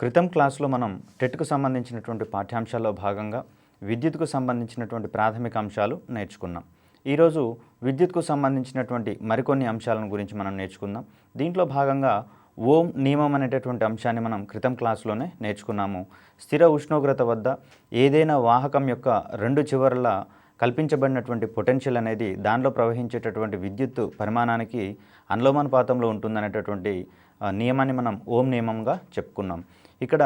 క్రితం క్లాస్లో మనం టెట్కు సంబంధించినటువంటి పాఠ్యాంశాల్లో భాగంగా విద్యుత్కు సంబంధించినటువంటి ప్రాథమిక అంశాలు నేర్చుకున్నాం. ఈరోజు విద్యుత్కు సంబంధించినటువంటి మరికొన్ని అంశాలను గురించి మనం నేర్చుకుందాం. దీంట్లో భాగంగా ఓం నియమం అనేటటువంటి అంశాన్ని మనం క్రితం క్లాస్లోనే నేర్చుకున్నాము. స్థిర ఉష్ణోగ్రత వద్ద ఏదైనా వాహకం యొక్క రెండు చివర్ల కల్పించబడినటువంటి పొటెన్షియల్ అనేది దానిలో ప్రవహించేటటువంటి విద్యుత్ పరిమాణానికి అనులోమానుపాతంలో ఉంటుందనేటటువంటి నియమాన్ని మనం ఓం నియమంగా చెప్పుకున్నాం. ఇక్కడ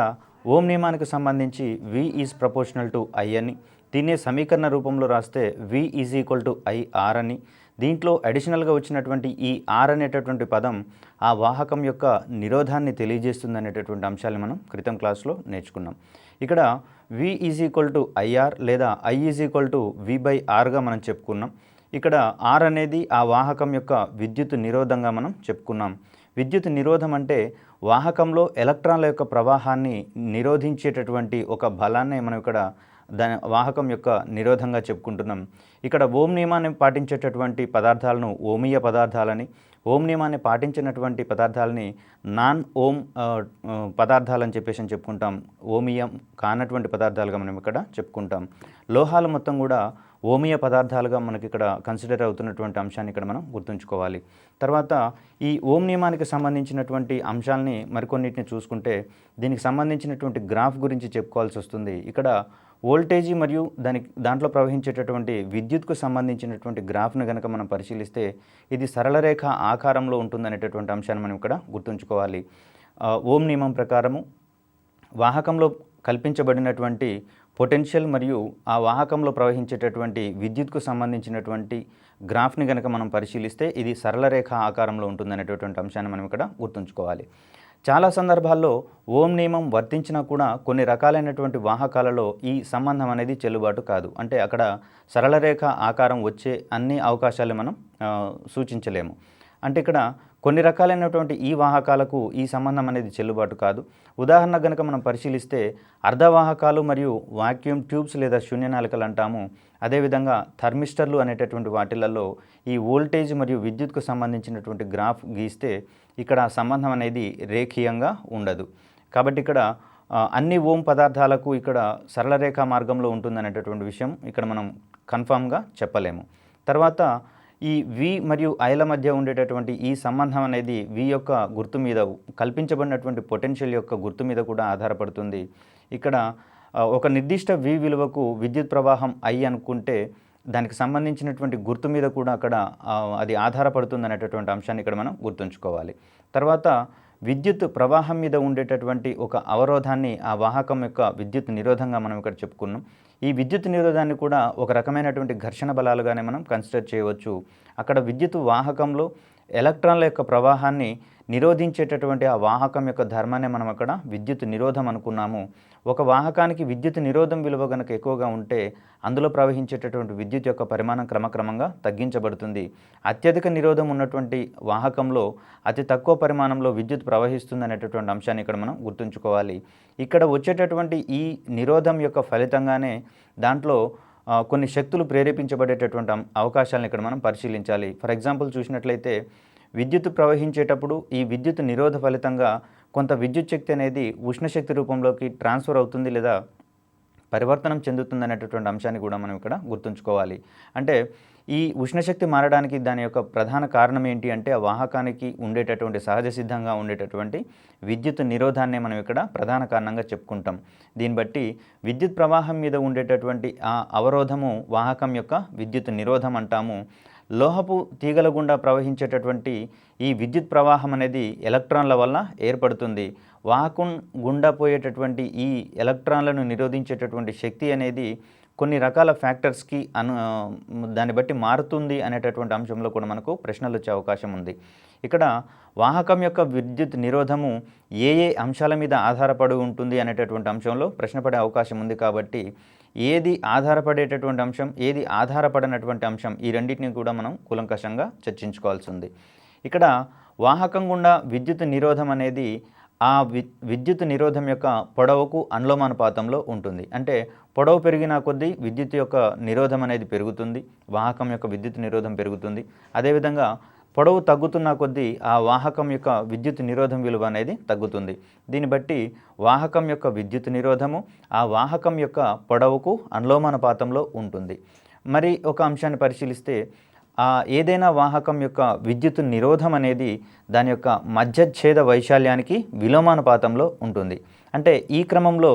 ఓం నియమానికి సంబంధించి V is proportional to I అని, దీన్నే సమీకరణ రూపంలో రాస్తే V is equal to IR అని, దీంట్లో అడిషనల్గా వచ్చినటువంటి ఈ R అనేటటువంటి పదం ఆ వాహకం యొక్క నిరోధాన్ని తెలియజేస్తుంది అనేటటువంటి అంశాన్ని మనం క్రితం క్లాస్లో నేర్చుకున్నాం. ఇక్కడ V is equal to IR లేదా I ఈజ్ ఈక్వల్ టు V/Rగా మనం చెప్పుకున్నాం. ఇక్కడ R అనేది ఆ వాహకం యొక్క విద్యుత్ నిరోధంగా మనం చెప్పుకున్నాం. విద్యుత్ నిరోధం అంటే వాహకంలో ఎలక్ట్రాన్ల యొక్క ప్రవాహాన్ని నిరోధించేటటువంటి ఒక బలాన్ని మనం ఇక్కడ దాని వాహకం యొక్క నిరోధంగా చెప్పుకుంటున్నాం. ఇక్కడ ఓం నియమాన్ని పాటించేటటువంటి పదార్థాలను ఓమీయ పదార్థాలని, ఓం నియమాన్ని పాటించినటువంటి పదార్థాలని నాన్ ఓం పదార్థాలని చెప్పేసి చెప్పుకుంటాం. ఓమీయం కానటువంటి పదార్థాలుగా మనం ఇక్కడ చెప్పుకుంటాం. లోహాలు మొత్తం కూడా ఓమీయ పదార్థాలుగా మనకి ఇక్కడ కన్సిడర్ అవుతున్నటువంటి అంశాన్ని ఇక్కడ మనం గుర్తుంచుకోవాలి. తర్వాత ఈ ఓం నియమానికి సంబంధించినటువంటి అంశాలని మరికొన్నిటిని చూసుకుంటే దీనికి సంబంధించినటువంటి గ్రాఫ్ గురించి చెప్పుకోవాల్సి వస్తుంది. ఇక్కడ వోల్టేజీ మరియు దాంట్లో ప్రవహించేటటువంటి విద్యుత్కు సంబంధించినటువంటి గ్రాఫ్ను కనుక మనం పరిశీలిస్తే ఇది సరళరేఖ ఆకారంలో ఉంటుందనేటటువంటి అంశాన్ని మనం ఇక్కడ గుర్తుంచుకోవాలి. ఓం నియమం ప్రకారము వాహకంలో కల్పించబడినటువంటి పొటెన్షియల్ మరియు ఆ వాహకంలో ప్రవహించేటటువంటి విద్యుత్కు సంబంధించినటువంటి గ్రాఫ్ని కనుక మనం పరిశీలిస్తే ఇది సరళరేఖ ఆకారంలో ఉంటుందనేటటువంటి అంశాన్ని మనం ఇక్కడ గుర్తుంచుకోవాలి. చాలా సందర్భాల్లో ఓం నియమం వర్తించినా కూడా కొన్ని రకాలైనటువంటి వాహకాలలో ఈ సంబంధం అనేది చెల్లుబాటు కాదు. అంటే అక్కడ సరళరేఖ ఆకారం వచ్చే అన్ని అవకాశాలు మనం సూచించలేము. అంటే ఇక్కడ కొన్ని రకాలైనటువంటి ఈ వాహకాలకు ఈ సంబంధం అనేది చెల్లుబాటు కాదు. ఉదాహరణ కనుక మనం పరిశీలిస్తే అర్ధవాహకాలు మరియు వాక్యూమ్ ట్యూబ్స్ లేదా శూన్యనాళికలు అంటాము. అదేవిధంగా థర్మిస్టర్లు అనేటటువంటి వాటిలలో ఈ వోల్టేజ్ మరియు విద్యుత్కు సంబంధించినటువంటి గ్రాఫ్ గీస్తే ఇక్కడ సంబంధం అనేది రేఖీయంగా ఉండదు. కాబట్టి ఇక్కడ అన్ని ఓం పదార్థాలకు ఇక్కడ సరళరేఖ మార్గంలో ఉంటుందనేటటువంటి విషయం ఇక్కడ మనం కన్ఫామ్గా చెప్పలేము. తర్వాత ఈ V మరియు Iల మధ్య ఉండేటటువంటి ఈ సంబంధం అనేది V యొక్క గుర్తు మీద కల్పించబడినటువంటి పొటెన్షియల్ యొక్క గుర్తు మీద కూడా ఆధారపడుతుంది. ఇక్కడ ఒక నిర్దిష్ట V విలువకు విద్యుత్ ప్రవాహం I అనుకుంటే దానికి సంబంధించినటువంటి గుర్తు మీద కూడా అక్కడ అది ఆధారపడుతుంది అనేటటువంటి అంశాన్ని ఇక్కడ మనం గుర్తుంచుకోవాలి. తర్వాత విద్యుత్ ప్రవాహం మీద ఉండేటటువంటి ఒక అవరోధాన్ని ఆ వాహకం యొక్క విద్యుత్ నిరోధంగా మనం ఇక్కడ చెప్పుకున్నాం. ఈ విద్యుత్ నిరోధాన్ని కూడా ఒక రకమైనటువంటి ఘర్షణ బలాలుగానే మనం కన్సిడర్ చేయవచ్చు. అక్కడ విద్యుత్ వాహకంలో ఎలక్ట్రాన్ల యొక్క ప్రవాహాన్ని నిరోధించేటటువంటి ఆ వాహకం యొక్క ధర్మాన్ని మనం అక్కడ విద్యుత్ నిరోధం అనుకున్నాము. ఒక వాహకానికి విద్యుత్ నిరోధం విలువ కనుక ఎక్కువగా ఉంటే అందులో ప్రవహించేటటువంటి విద్యుత్ యొక్క పరిమాణం క్రమక్రమంగా తగ్గించబడుతుంది. అత్యధిక నిరోధం ఉన్నటువంటి వాహకంలో అతి తక్కువ పరిమాణంలో విద్యుత్ ప్రవహిస్తుంది అనేటటువంటి అంశాన్ని ఇక్కడ మనం గుర్తుంచుకోవాలి. ఇక్కడ వచ్చేటటువంటి ఈ నిరోధం యొక్క ఫలితంగానే దాంట్లో కొన్ని శక్తులు ప్రేరేపించబడేటటువంటి అవకాశాలను ఇక్కడ మనం పరిశీలించాలి. ఫర్ ఎగ్జాంపుల్ చూసినట్లయితే విద్యుత్ ప్రవహించేటప్పుడు ఈ విద్యుత్ నిరోధ ఫలితంగా కొంత విద్యుత్ శక్తి అనేది ఉష్ణశక్తి రూపంలోకి ట్రాన్స్ఫర్ అవుతుంది లేదా పరివర్తనం చెందుతుంది అనేటటువంటి అంశాన్ని కూడా మనం ఇక్కడ గుర్తుంచుకోవాలి. అంటే ఈ ఉష్ణశక్తి మారడానికి దాని యొక్క ప్రధాన కారణం ఏంటి అంటే ఆ వాహకానికి ఉండేటటువంటి సహజ సిద్ధంగా ఉండేటటువంటి విద్యుత్ నిరోధాన్నే మనం ఇక్కడ ప్రధాన కారణంగా చెప్పుకుంటాం. దీన్ని బట్టి విద్యుత్ ప్రవాహం మీద ఉండేటటువంటి ఆ అవరోధము వాహకం యొక్క విద్యుత్ నిరోధం అంటాము. లోహపు తీగల గుండా ప్రవహించేటటువంటి ఈ విద్యుత్ ప్రవాహం అనేది ఎలక్ట్రాన్ల వల్ల ఏర్పడుతుంది. వాహకం గుండా పోయేటటువంటి ఈ ఎలక్ట్రాన్లను నిరోధించేటటువంటి శక్తి అనేది కొన్ని రకాల ఫ్యాక్టర్స్కి దాన్ని బట్టి మారుతుంది అనేటటువంటి అంశంలో కూడా మనకు ప్రశ్నలు వచ్చే అవకాశం ఉంది. ఇక్కడ వాహకం యొక్క విద్యుత్ నిరోధము ఏ అంశాల మీద ఆధారపడి ఉంటుంది అనేటటువంటి అంశంలో ప్రశ్న పడే అవకాశం ఉంది. కాబట్టి ఏది ఆధారపడేటటువంటి అంశం, ఏది ఆధారపడినటువంటి అంశం, ఈ రెండింటిని కూడా మనం కూలంకషంగా చర్చించుకోవాల్సి ఉంది. ఇక్కడ వాహకం గుండా విద్యుత్ నిరోధం అనేది ఆ విద్యుత్ నిరోధం యొక్క పొడవుకు అనులోమానుపాతంలో ఉంటుంది. అంటే పొడవు పెరిగిన కొద్దీ విద్యుత్ యొక్క నిరోధం అనేది పెరుగుతుంది, వాహకం యొక్క విద్యుత్ నిరోధం పెరుగుతుంది. అదేవిధంగా పొడవు తగ్గుతున్న కొద్దీ ఆ వాహకం యొక్క విద్యుత్ నిరోధం విలువ అనేది తగ్గుతుంది. దీన్ని బట్టి వాహకం యొక్క విద్యుత్ నిరోధము ఆ వాహకం యొక్క పొడవుకు అనులోమానుపాతంలో ఉంటుంది. మరి ఒక అంశాన్ని పరిశీలిస్తే ఏదైనా వాహకం యొక్క విద్యుత్ నిరోధం అనేది దాని యొక్క మధ్యఛేద వైశాల్యానికి విలోమానుపాతంలో ఉంటుంది. అంటే ఈ క్రమంలో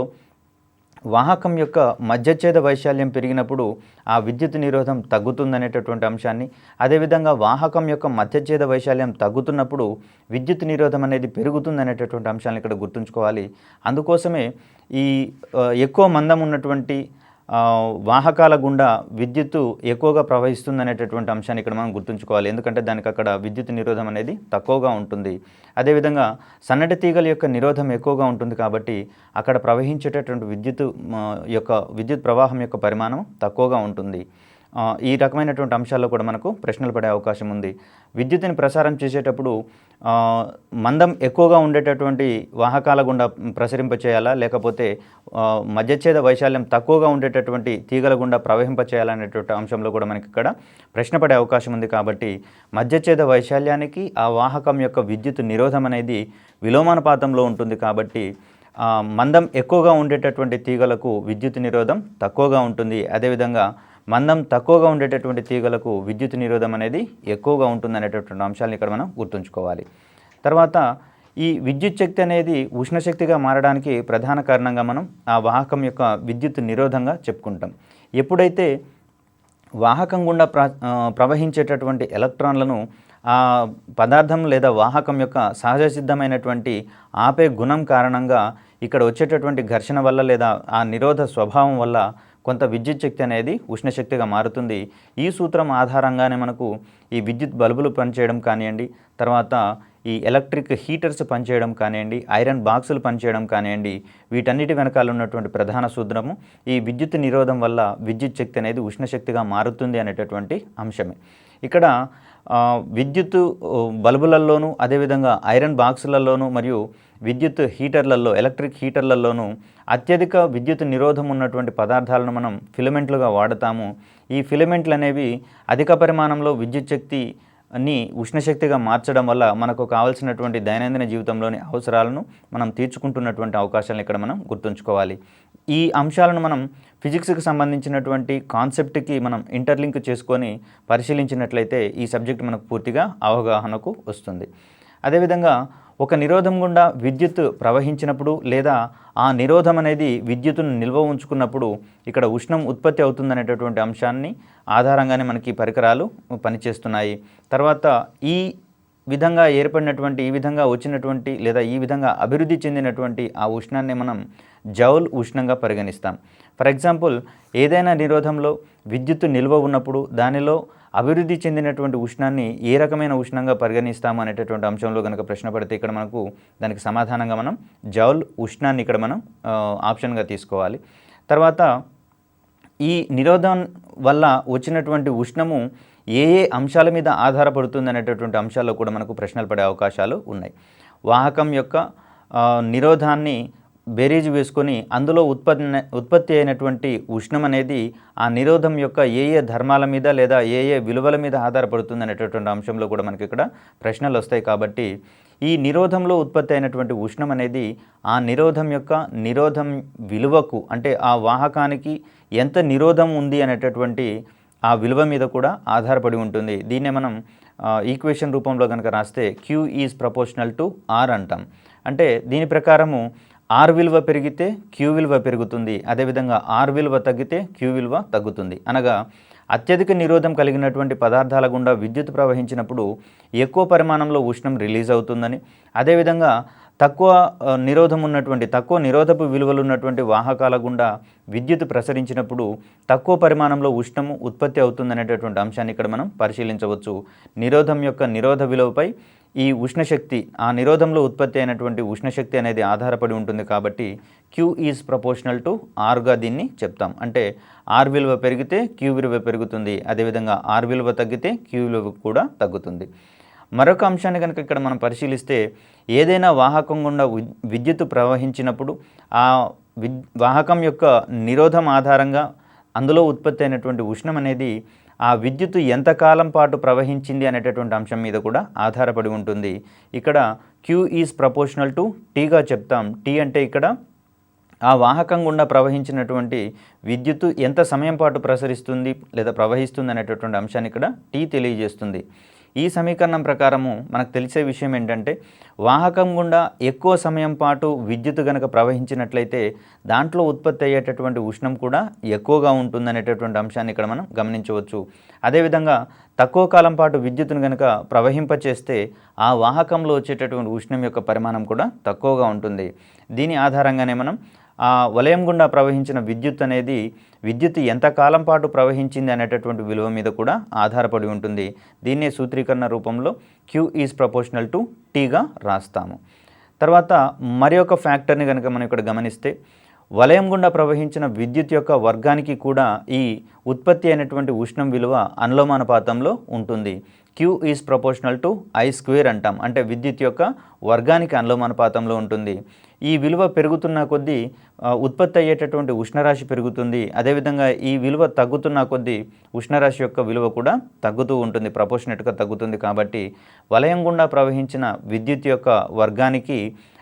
వాహకం యొక్క మధ్యఛేద వైశాల్యం పెరిగినప్పుడు ఆ విద్యుత్ నిరోధం తగ్గుతుందనేటటువంటి అంశాన్ని, అదేవిధంగా వాహకం యొక్క మధ్యఛేద వైశాల్యం తగ్గుతున్నప్పుడు విద్యుత్ నిరోధం అనేది పెరుగుతుందనేటటువంటి అంశాన్ని ఇక్కడ గుర్తుంచుకోవాలి. అందుకోసమే ఈ ఎక్కువ మందం ఉన్నటువంటి వాహకాల గుండా విద్యుత్తు ఎక్కువగా ప్రవహిస్తుందనేటటువంటి అంశాన్ని ఇక్కడ మనం గుర్తుంచుకోవాలి. ఎందుకంటే దానికి అక్కడ విద్యుత్ నిరోధం అనేది తక్కువగా ఉంటుంది. అదేవిధంగా సన్నటి తీగల యొక్క నిరోధం ఎక్కువగా ఉంటుంది కాబట్టి అక్కడ ప్రవహించేటటువంటి విద్యుత్ ప్రవాహం యొక్క పరిమాణం తక్కువగా ఉంటుంది. ఈ రకమైనటువంటి అంశాల్లో కూడా మనకు ప్రశ్నలు పడే అవకాశం ఉంది. విద్యుత్తుని ప్రసారం చేసేటప్పుడు మందం ఎక్కువగా ఉండేటటువంటి వాహకాల గుండా ప్రసరింపచేయాలా, లేకపోతే మధ్యఛేద వైశాల్యం తక్కువగా ఉండేటటువంటి తీగల గుండా ప్రవహింపచేయాలనేటువంటి అంశంలో కూడా మనకి ఇక్కడ ప్రశ్న పడే అవకాశం ఉంది. కాబట్టి మధ్యఛేద వైశాల్యానికి ఆ వాహకం యొక్క విద్యుత్ నిరోధం అనేది విలోమానుపాతంలో ఉంటుంది. కాబట్టి మందం ఎక్కువగా ఉండేటటువంటి తీగలకు విద్యుత్ నిరోధం తక్కువగా ఉంటుంది. అదేవిధంగా మందం తక్కువగా ఉండేటటువంటి తీగలకు విద్యుత్ నిరోధం అనేది ఎక్కువగా ఉంటుంది అనేటటువంటి అంశాలను ఇక్కడ మనం గుర్తుంచుకోవాలి. తర్వాత ఈ విద్యుత్ శక్తి అనేది ఉష్ణశక్తిగా మారడానికి ప్రధాన కారణంగా మనం ఆ వాహకం యొక్క విద్యుత్ నిరోధంగా చెప్పుకుంటాం. ఎప్పుడైతే వాహకం గుండా ప్రవహించేటటువంటి ఎలక్ట్రాన్లను ఆ పదార్థం లేదా వాహకం యొక్క సహజ సిద్ధమైనటువంటి ఆపే గుణం కారణంగా ఇక్కడ వచ్చేటటువంటి ఘర్షణ వల్ల లేదా ఆ నిరోధ స్వభావం వల్ల కొంత విద్యుత్ శక్తి అనేది ఉష్ణశక్తిగా మారుతుంది. ఈ సూత్రం ఆధారంగానే మనకు ఈ విద్యుత్ బల్బులు పనిచేయడం కానివ్వండి, తర్వాత ఈ ఎలక్ట్రిక్ హీటర్స్ పనిచేయడం కానివ్వండి, ఐరన్ బాక్సులు పనిచేయడం కానివ్వండి, వీటన్నిటి వెనకాల ఉన్నటువంటి ప్రధాన సూత్రము ఈ విద్యుత్ నిరోధం వల్ల విద్యుత్ శక్తి అనేది ఉష్ణశక్తిగా మారుతుంది అనేటటువంటి అంశమే. ఇక్కడ విద్యుత్ బల్బులలోనూ, అదేవిధంగా ఐరన్ బాక్సులలోనూ మరియు విద్యుత్ హీటర్లలో, ఎలక్ట్రిక్ హీటర్లలోనూ అత్యధిక విద్యుత్ నిరోధం ఉన్నటువంటి పదార్థాలను మనం ఫిలమెంట్లుగా వాడతాము. ఈ ఫిలమెంట్లు అనేవి అధిక పరిమాణంలో విద్యుత్ శక్తిని ఉష్ణశక్తిగా మార్చడం వల్ల మనకు కావాల్సినటువంటి దైనందిన జీవితంలోని అవసరాలను మనం తీర్చుకుంటున్నటువంటి అవకాశాలను ఇక్కడ మనం గుర్తుంచుకోవాలి. ఈ అంశాలను మనం ఫిజిక్స్కి సంబంధించినటువంటి కాన్సెప్ట్కి మనం ఇంటర్లింక్ చేసుకొని పరిశీలించినట్లయితే ఈ సబ్జెక్ట్ మనకు పూర్తిగా అవగాహనకు వస్తుంది. అదేవిధంగా ఒక నిరోధం గుండా విద్యుత్ ప్రవహించినప్పుడు లేదా ఆ నిరోధం అనేది విద్యుత్తును నిల్వ ఉంచుకున్నప్పుడు ఇక్కడ ఉష్ణం ఉత్పత్తి అవుతుందనేటటువంటి అంశాన్ని ఆధారంగానే మనకి పరికరాలు పనిచేస్తున్నాయి. తర్వాత ఈ విధంగా ఏర్పడినటువంటి, ఈ విధంగా వచ్చినటువంటి లేదా ఈ విధంగా అభివృద్ధి చెందినటువంటి ఆ ఉష్ణాన్ని మనం జౌల్ ఉష్ణంగా పరిగణిస్తాం. ఫర్ ఎగ్జాంపుల్, ఏదైనా నిరోధంలో విద్యుత్తు నిల్వ ఉన్నప్పుడు దానిలో అభివృద్ధి చెందినటువంటి ఉష్ణాన్ని ఏ రకమైన ఉష్ణంగా పరిగణిస్తాము అనేటటువంటి అంశంలో కనుక ప్రశ్న పడితే ఇక్కడ మనకు దానికి సమాధానంగా మనం జౌల్ ఉష్ణాన్ని ఇక్కడ మనం ఆప్షన్గా తీసుకోవాలి. తర్వాత ఈ నిరోధం వల్ల వచ్చినటువంటి ఉష్ణము ఏ ఏ అంశాల మీద ఆధారపడుతుంది అనేటటువంటి అంశాల్లో కూడా మనకు ప్రశ్నలు పడే అవకాశాలు ఉన్నాయి. వాహకం యొక్క నిరోధాన్ని బేరీజు వేసుకొని అందులో ఉత్పత్తి అయినటువంటి ఉష్ణం అనేది ఆ నిరోధం యొక్క ఏ ఏ ధర్మాల మీద లేదా ఏ ఏ విలువల మీద ఆధారపడుతుంది అనేటటువంటి అంశంలో కూడా మనకి ఇక్కడ ప్రశ్నలు వస్తాయి. కాబట్టి ఈ నిరోధంలో ఉత్పత్తి అయినటువంటి ఉష్ణం అనేది ఆ నిరోధం యొక్క నిరోధం విలువకు, అంటే ఆ వాహకానికి ఎంత నిరోధం ఉంది అనేటటువంటి ఆ విలువ మీద కూడా ఆధారపడి ఉంటుంది. దీన్నే మనం ఈక్వేషన్ రూపంలో కనుక రాస్తే Q is proportional to R అంటాం. అంటే దీని ప్రకారము R విలువ పెరిగితే Q విలువ పెరుగుతుంది, అదేవిధంగా R విలువ తగ్గితే Q విలువ తగ్గుతుంది. అనగా అత్యధిక నిరోధం కలిగినటువంటి పదార్థాల గుండా విద్యుత్ ప్రవహించినప్పుడు ఎక్కువ పరిమాణంలో ఉష్ణం రిలీజ్ అవుతుందని, అదేవిధంగా తక్కువ నిరోధపు విలువలు ఉన్నటువంటి వాహకాల గుండా విద్యుత్ ప్రసరించినప్పుడు తక్కువ పరిమాణంలో ఉష్ణము ఉత్పత్తి అవుతుందనేటటువంటి అంశాన్ని ఇక్కడ మనం పరిశీలించవచ్చు. నిరోధం యొక్క నిరోధ విలువపై ఈ ఉష్ణశక్తి, ఆ నిరోధంలో ఉత్పత్తి అయినటువంటి ఉష్ణశక్తి అనేది ఆధారపడి ఉంటుంది. కాబట్టి Q ఈజ్ ప్రపోర్షనల్ టు Rగా దీన్ని చెప్తాం. అంటే R విలువ పెరిగితే Q విలువ పెరుగుతుంది, అదేవిధంగా R విలువ తగ్గితే Q విలువ కూడా తగ్గుతుంది. మరొక అంశాన్ని కనుక ఇక్కడ మనం పరిశీలిస్తే, ఏదైనా వాహకం గుండా విద్యుత్ ప్రవహించినప్పుడు ఆ వాహకం యొక్క నిరోధం ఆధారంగా అందులో ఉత్పత్తి అయినటువంటి ఉష్ణం అనేది ఆ విద్యుత్తు ఎంతకాలం పాటు ప్రవహించింది అనేటటువంటి అంశం మీద కూడా ఆధారపడి ఉంటుంది. ఇక్కడ Q ఈజ్ ప్రపోర్షనల్ టు టీగా చెప్తాం. టీ అంటే ఇక్కడ ఆ వాహకం గుండా ప్రవహించినటువంటి విద్యుత్తు ఎంత సమయం పాటు ప్రసరిస్తుంది లేదా ప్రవహిస్తుంది అనేటటువంటి అంశాన్ని ఇక్కడ టీ తెలియజేస్తుంది. ఈ సమీకరణం ప్రకారము మనకు తెలిసే విషయం ఏంటంటే వాహకం గుండా ఎక్కువ సమయం పాటు విద్యుత్తు కనుక ప్రవహించినట్లయితే దాంట్లో ఉత్పత్తి అయ్యేటటువంటి ఉష్ణం కూడా ఎక్కువగా ఉంటుందనేటటువంటి అంశాన్ని ఇక్కడ మనం గమనించవచ్చు. అదేవిధంగా తక్కువ కాలం పాటు విద్యుత్తును కనుక ప్రవహింపచేస్తే ఆ వాహకంలో వచ్చేటటువంటి ఉష్ణం యొక్క పరిమాణం కూడా తక్కువగా ఉంటుంది. దీని ఆధారంగానే మనం ఆ వలయం గుండా ప్రవహించిన విద్యుత్ అనేది విద్యుత్ ఎంతకాలం పాటు ప్రవహించింది అనేటటువంటి విలువ మీద కూడా ఆధారపడి ఉంటుంది. దీన్నే సూత్రీకరణ రూపంలో Q ఈజ్ ప్రపోర్షనల్ టు టీగా రాస్తాము. తర్వాత మరి ఒక ఫ్యాక్టర్ని కనుక మనం ఇక్కడ గమనిస్తే వలయం గుండా ప్రవహించిన విద్యుత్ యొక్క వర్గానికి కూడా ఈ ఉత్పత్తి అయినటువంటి ఉష్ణం విలువ అనులోమానుపాతంలో ఉంటుంది. Q is proportional to I² అంటాం. అంటే విద్యుత్ యొక్క వర్గానికి అనులోమానుపాతంలో ఉంటుంది. ఈ విలువ పెరుగుతున్న కొద్దీ ఉత్పత్తి అయ్యేటటువంటి ఉష్ణరాశి పెరుగుతుంది. అదేవిధంగా ఈ విలువ తగ్గుతున్న కొద్దీ ఉష్ణరాశి యొక్క విలువ కూడా తగ్గుతూ ఉంటుంది, ప్రపోర్షనేట్గా తగ్గుతుంది. కాబట్టి వలయం గుండా ప్రవహించిన విద్యుత్ యొక్క వర్గానికి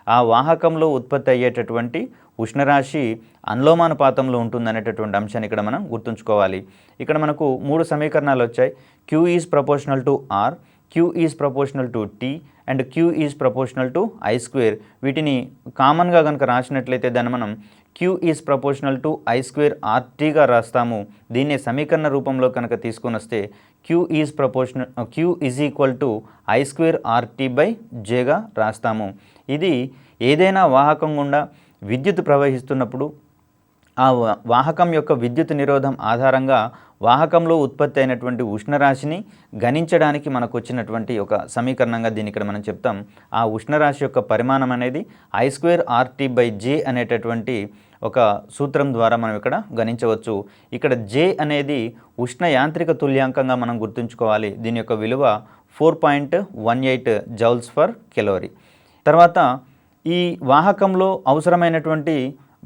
ఆ వాహకంలో ఉత్పత్తి అయ్యేటటువంటి ఉష్ణరాశి అనులోమానుపాతంలో ఉంటుందనేటటువంటి అంశాన్ని ఇక్కడ మనం గుర్తుంచుకోవాలి. ఇక్కడ మనకు 3 సమీకరణాలు వచ్చాయి. Q is proportional to R, Q is proportional to T and Q is proportional to I². వీటిని కామన్గా కనుక రాసినట్లయితే దాన్ని మనం Q is proportional to I² RTగా రాస్తాము. దీన్నే సమీకరణ రూపంలో కనుక తీసుకొని వస్తే Q is equal to I² RT/Jగా రాస్తాము. ఇది ఏదైనా వాహకం గుండా విద్యుత్ ప్రవహిస్తున్నప్పుడు ఆ వాహకం యొక్క విద్యుత్ నిరోధం ఆధారంగా వాహకంలో ఉత్పత్తి అయినటువంటి ఉష్ణరాశిని గణించడానికి మనకు వచ్చినటువంటి ఒక సమీకరణంగా దీన్ని ఇక్కడ మనం చెప్తాం. ఆ ఉష్ణరాశి యొక్క పరిమాణం అనేది I² RT/J అనేటటువంటి ఒక సూత్రం ద్వారా మనం ఇక్కడ గణించవచ్చు. ఇక్కడ J అనేది ఉష్ణ యాంత్రిక తుల్యాంకంగా మనం గుర్తుంచుకోవాలి. దీని యొక్క విలువ 4.18 జౌల్స్ ఫర్ కెలోరీ. తర్వాత ఈ వాహకంలో అవసరమైనటువంటి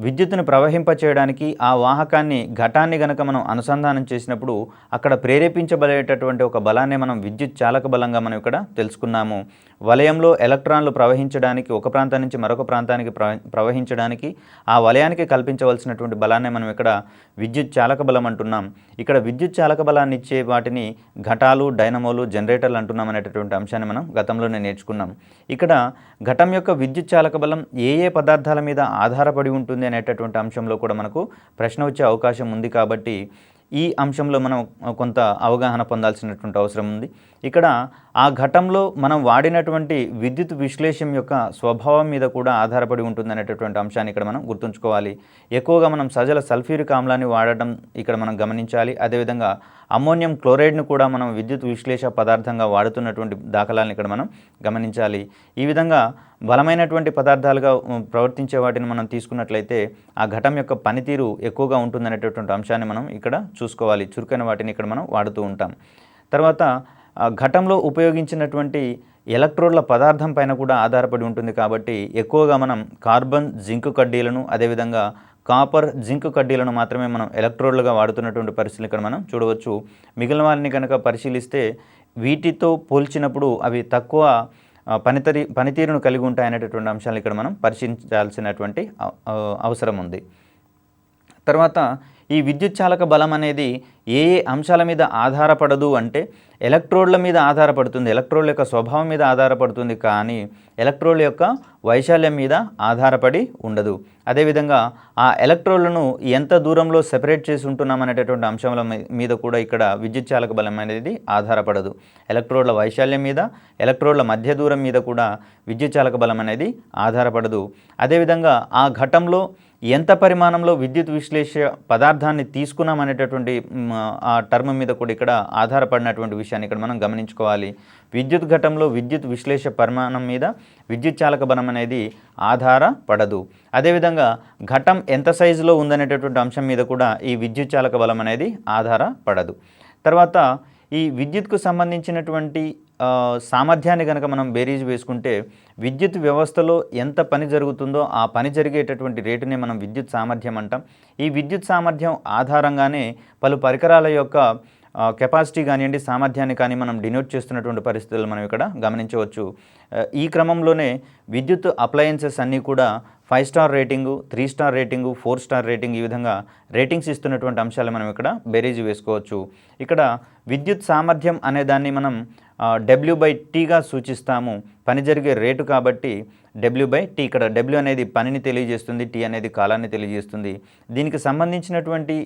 విద్యుత్తును ప్రవహింపచేయడానికి ఆ వాహకాన్ని ఘటాన్ని గనక మనం అనుసంధానం చేసినప్పుడు అక్కడ ప్రేరేపించబడేటటువంటి ఒక బలాన్ని మనం విద్యుత్ చాలక బలంగా మనం ఇక్కడ తెలుసుకున్నాము. వలయంలో ఎలక్ట్రాన్లు ప్రవహించడానికి ఒక ప్రాంతం నుంచి మరొక ప్రాంతానికి ప్రవహించడానికి ఆ వలయానికి కల్పించవలసినటువంటి బలాన్ని మనం ఇక్కడ విద్యుత్ చాలక బలం అంటున్నాం. ఇక్కడ విద్యుత్ చాలక బలాన్ని ఇచ్చే వాటిని ఘటాలు, డైనమోలు, జనరేటర్లు అంటున్నాం అనేటటువంటి అంశాన్ని మనం గతంలోనే నేర్చుకున్నాం. ఇక్కడ ఘటం యొక్క విద్యుత్ చాలక బలం ఏ పదార్థాల మీద ఆధారపడి ఉంటుంది అనేటటువంటి అంశంలో కూడా మనకు ప్రశ్న వచ్చే అవకాశం ఉంది. కాబట్టి ఈ అంశంలో మనం కొంత అవగాహన పొందాల్సినటువంటి అవసరం ఉంది. ఇక్కడ ఆ ఘటంలో మనం వాడినటువంటి విద్యుత్ విశ్లేషం యొక్క స్వభావం మీద కూడా ఆధారపడి ఉంటుంది అనేటటువంటి అంశాన్ని ఇక్కడ మనం గుర్తుంచుకోవాలి. ఎక్కువగా మనం సజల సల్ఫ్యూరిక్ ఆమ్లాన్ని వాడడం ఇక్కడ మనం గమనించాలి. అదేవిధంగా అమ్మోనియం క్లోరైడ్ను కూడా మనం విద్యుత్ విశ్లేష పదార్థంగా వాడుతున్నటువంటి దాఖలాలను ఇక్కడ మనం గమనించాలి. ఈ విధంగా బలమైనటువంటి పదార్థాలుగా ప్రవర్తించే వాటిని మనం తీసుకున్నట్లయితే ఆ ఘటం యొక్క పనితీరు ఎక్కువగా ఉంటుందనేటటువంటి అంశాన్ని మనం ఇక్కడ చూసుకోవాలి. చురుకైన వాటిని ఇక్కడ మనం వాడుతూ ఉంటాం. తర్వాత ఘటంలో ఉపయోగించినటువంటి ఎలక్ట్రోడ్ల పదార్థం పైన కూడా ఆధారపడి ఉంటుంది. కాబట్టి ఎక్కువగా మనం కార్బన్, జింక్ కడ్డీలను, అదేవిధంగా కాపర్, జింక్ కడ్డీలను మాత్రమే మనం ఎలక్ట్రోడ్లుగా వాడుతున్నటువంటి పరిస్థితులు ఇక్కడ మనం చూడవచ్చు. మిగిలిన వారిని కనుక పరిశీలిస్తే వీటితో పోల్చినప్పుడు అవి తక్కువ పనితీరును కలిగి ఉంటాయనేటటువంటి అంశాలు ఇక్కడ మనం పరిశీలించాల్సినటువంటి అవసరం ఉంది. తర్వాత ఈ విద్యుత్ చాలక బలం అనేది ఏ అంశాల మీద ఆధారపడదు అంటే ఎలక్ట్రోడ్ల మీద ఆధారపడుతుంది, ఎలక్ట్రోడ్ల యొక్క స్వభావం మీద ఆధారపడుతుంది, కానీ ఎలక్ట్రోడ్ల యొక్క వైశాల్యం మీద ఆధారపడి ఉండదు. అదేవిధంగా ఆ ఎలక్ట్రోడ్లను ఎంత దూరంలో సెపరేట్ చేసి ఉంటున్నాం అనేటటువంటి అంశాల మీద కూడా ఇక్కడ విద్యుత్ చాలక బలం అనేది ఆధారపడదు. ఎలక్ట్రోడ్ల వైశాల్యం మీద, ఎలక్ట్రోడ్ల మధ్య దూరం మీద కూడా విద్యుత్ చాలక బలం అనేది ఆధారపడదు. అదేవిధంగా ఆ ఘటంలో ఎంత పరిమాణంలో విద్యుత్ విశ్లేష పదార్థాన్ని తీసుకున్నాం అనేటటువంటి ఆ టర్మ్ మీద కూడా ఇక్కడ ఆధారపడినటువంటి విషయాన్ని ఇక్కడ మనం గమనించుకోవాలి. విద్యుత్ ఘటంలో విద్యుత్ విశ్లేష పరిమాణం మీద విద్యుత్ చాలక బలం అనేది ఆధారపడదు. అదేవిధంగా ఘటం ఎంత సైజులో ఉందనేటటువంటి అంశం మీద కూడా ఈ విద్యుత్ చాలక బలం అనేది ఆధారపడదు. తర్వాత ఈ విద్యుత్కు సంబంధించినటువంటి సామర్థ్యాన్ని కనుక మనం బేరీజ్ వేసుకుంటే విద్యుత్ వ్యవస్థలో ఎంత పని జరుగుతుందో ఆ పని జరిగేటటువంటి రేటునే మనం విద్యుత్ సామర్థ్యం అంటాం. ఈ విద్యుత్ సామర్థ్యం ఆధారంగానే పలు పరికరాల యొక్క కెపాసిటీ కానివ్వండి, సామర్థ్యాన్ని కానీ మనం డినోట్ చేస్తున్నటువంటి పరిస్థితులు మనం ఇక్కడ గమనించవచ్చు. ఈ క్రమంలోనే విద్యుత్ అప్లయన్సెస్ అన్నీ కూడా 5 star rating, 3 star rating, 4 star rating ఈ విధంగా రేటింగ్స్ ఇస్తున్నటువంటి అంశాలు మనం ఇక్కడ బేరీజు వేసుకోవచ్చు. ఇక్కడ విద్యుత్ సామర్థ్యం అనే దాన్ని మనం W/Tగా సూచిస్తాము. పని జరిగే రేటు కాబట్టి W/T. ఇక్కడ W అనేది పనిని తెలియజేస్తుంది, T అనేది కాలాన్ని తెలియజేస్తుంది. దీనికి సంబంధించినటువంటి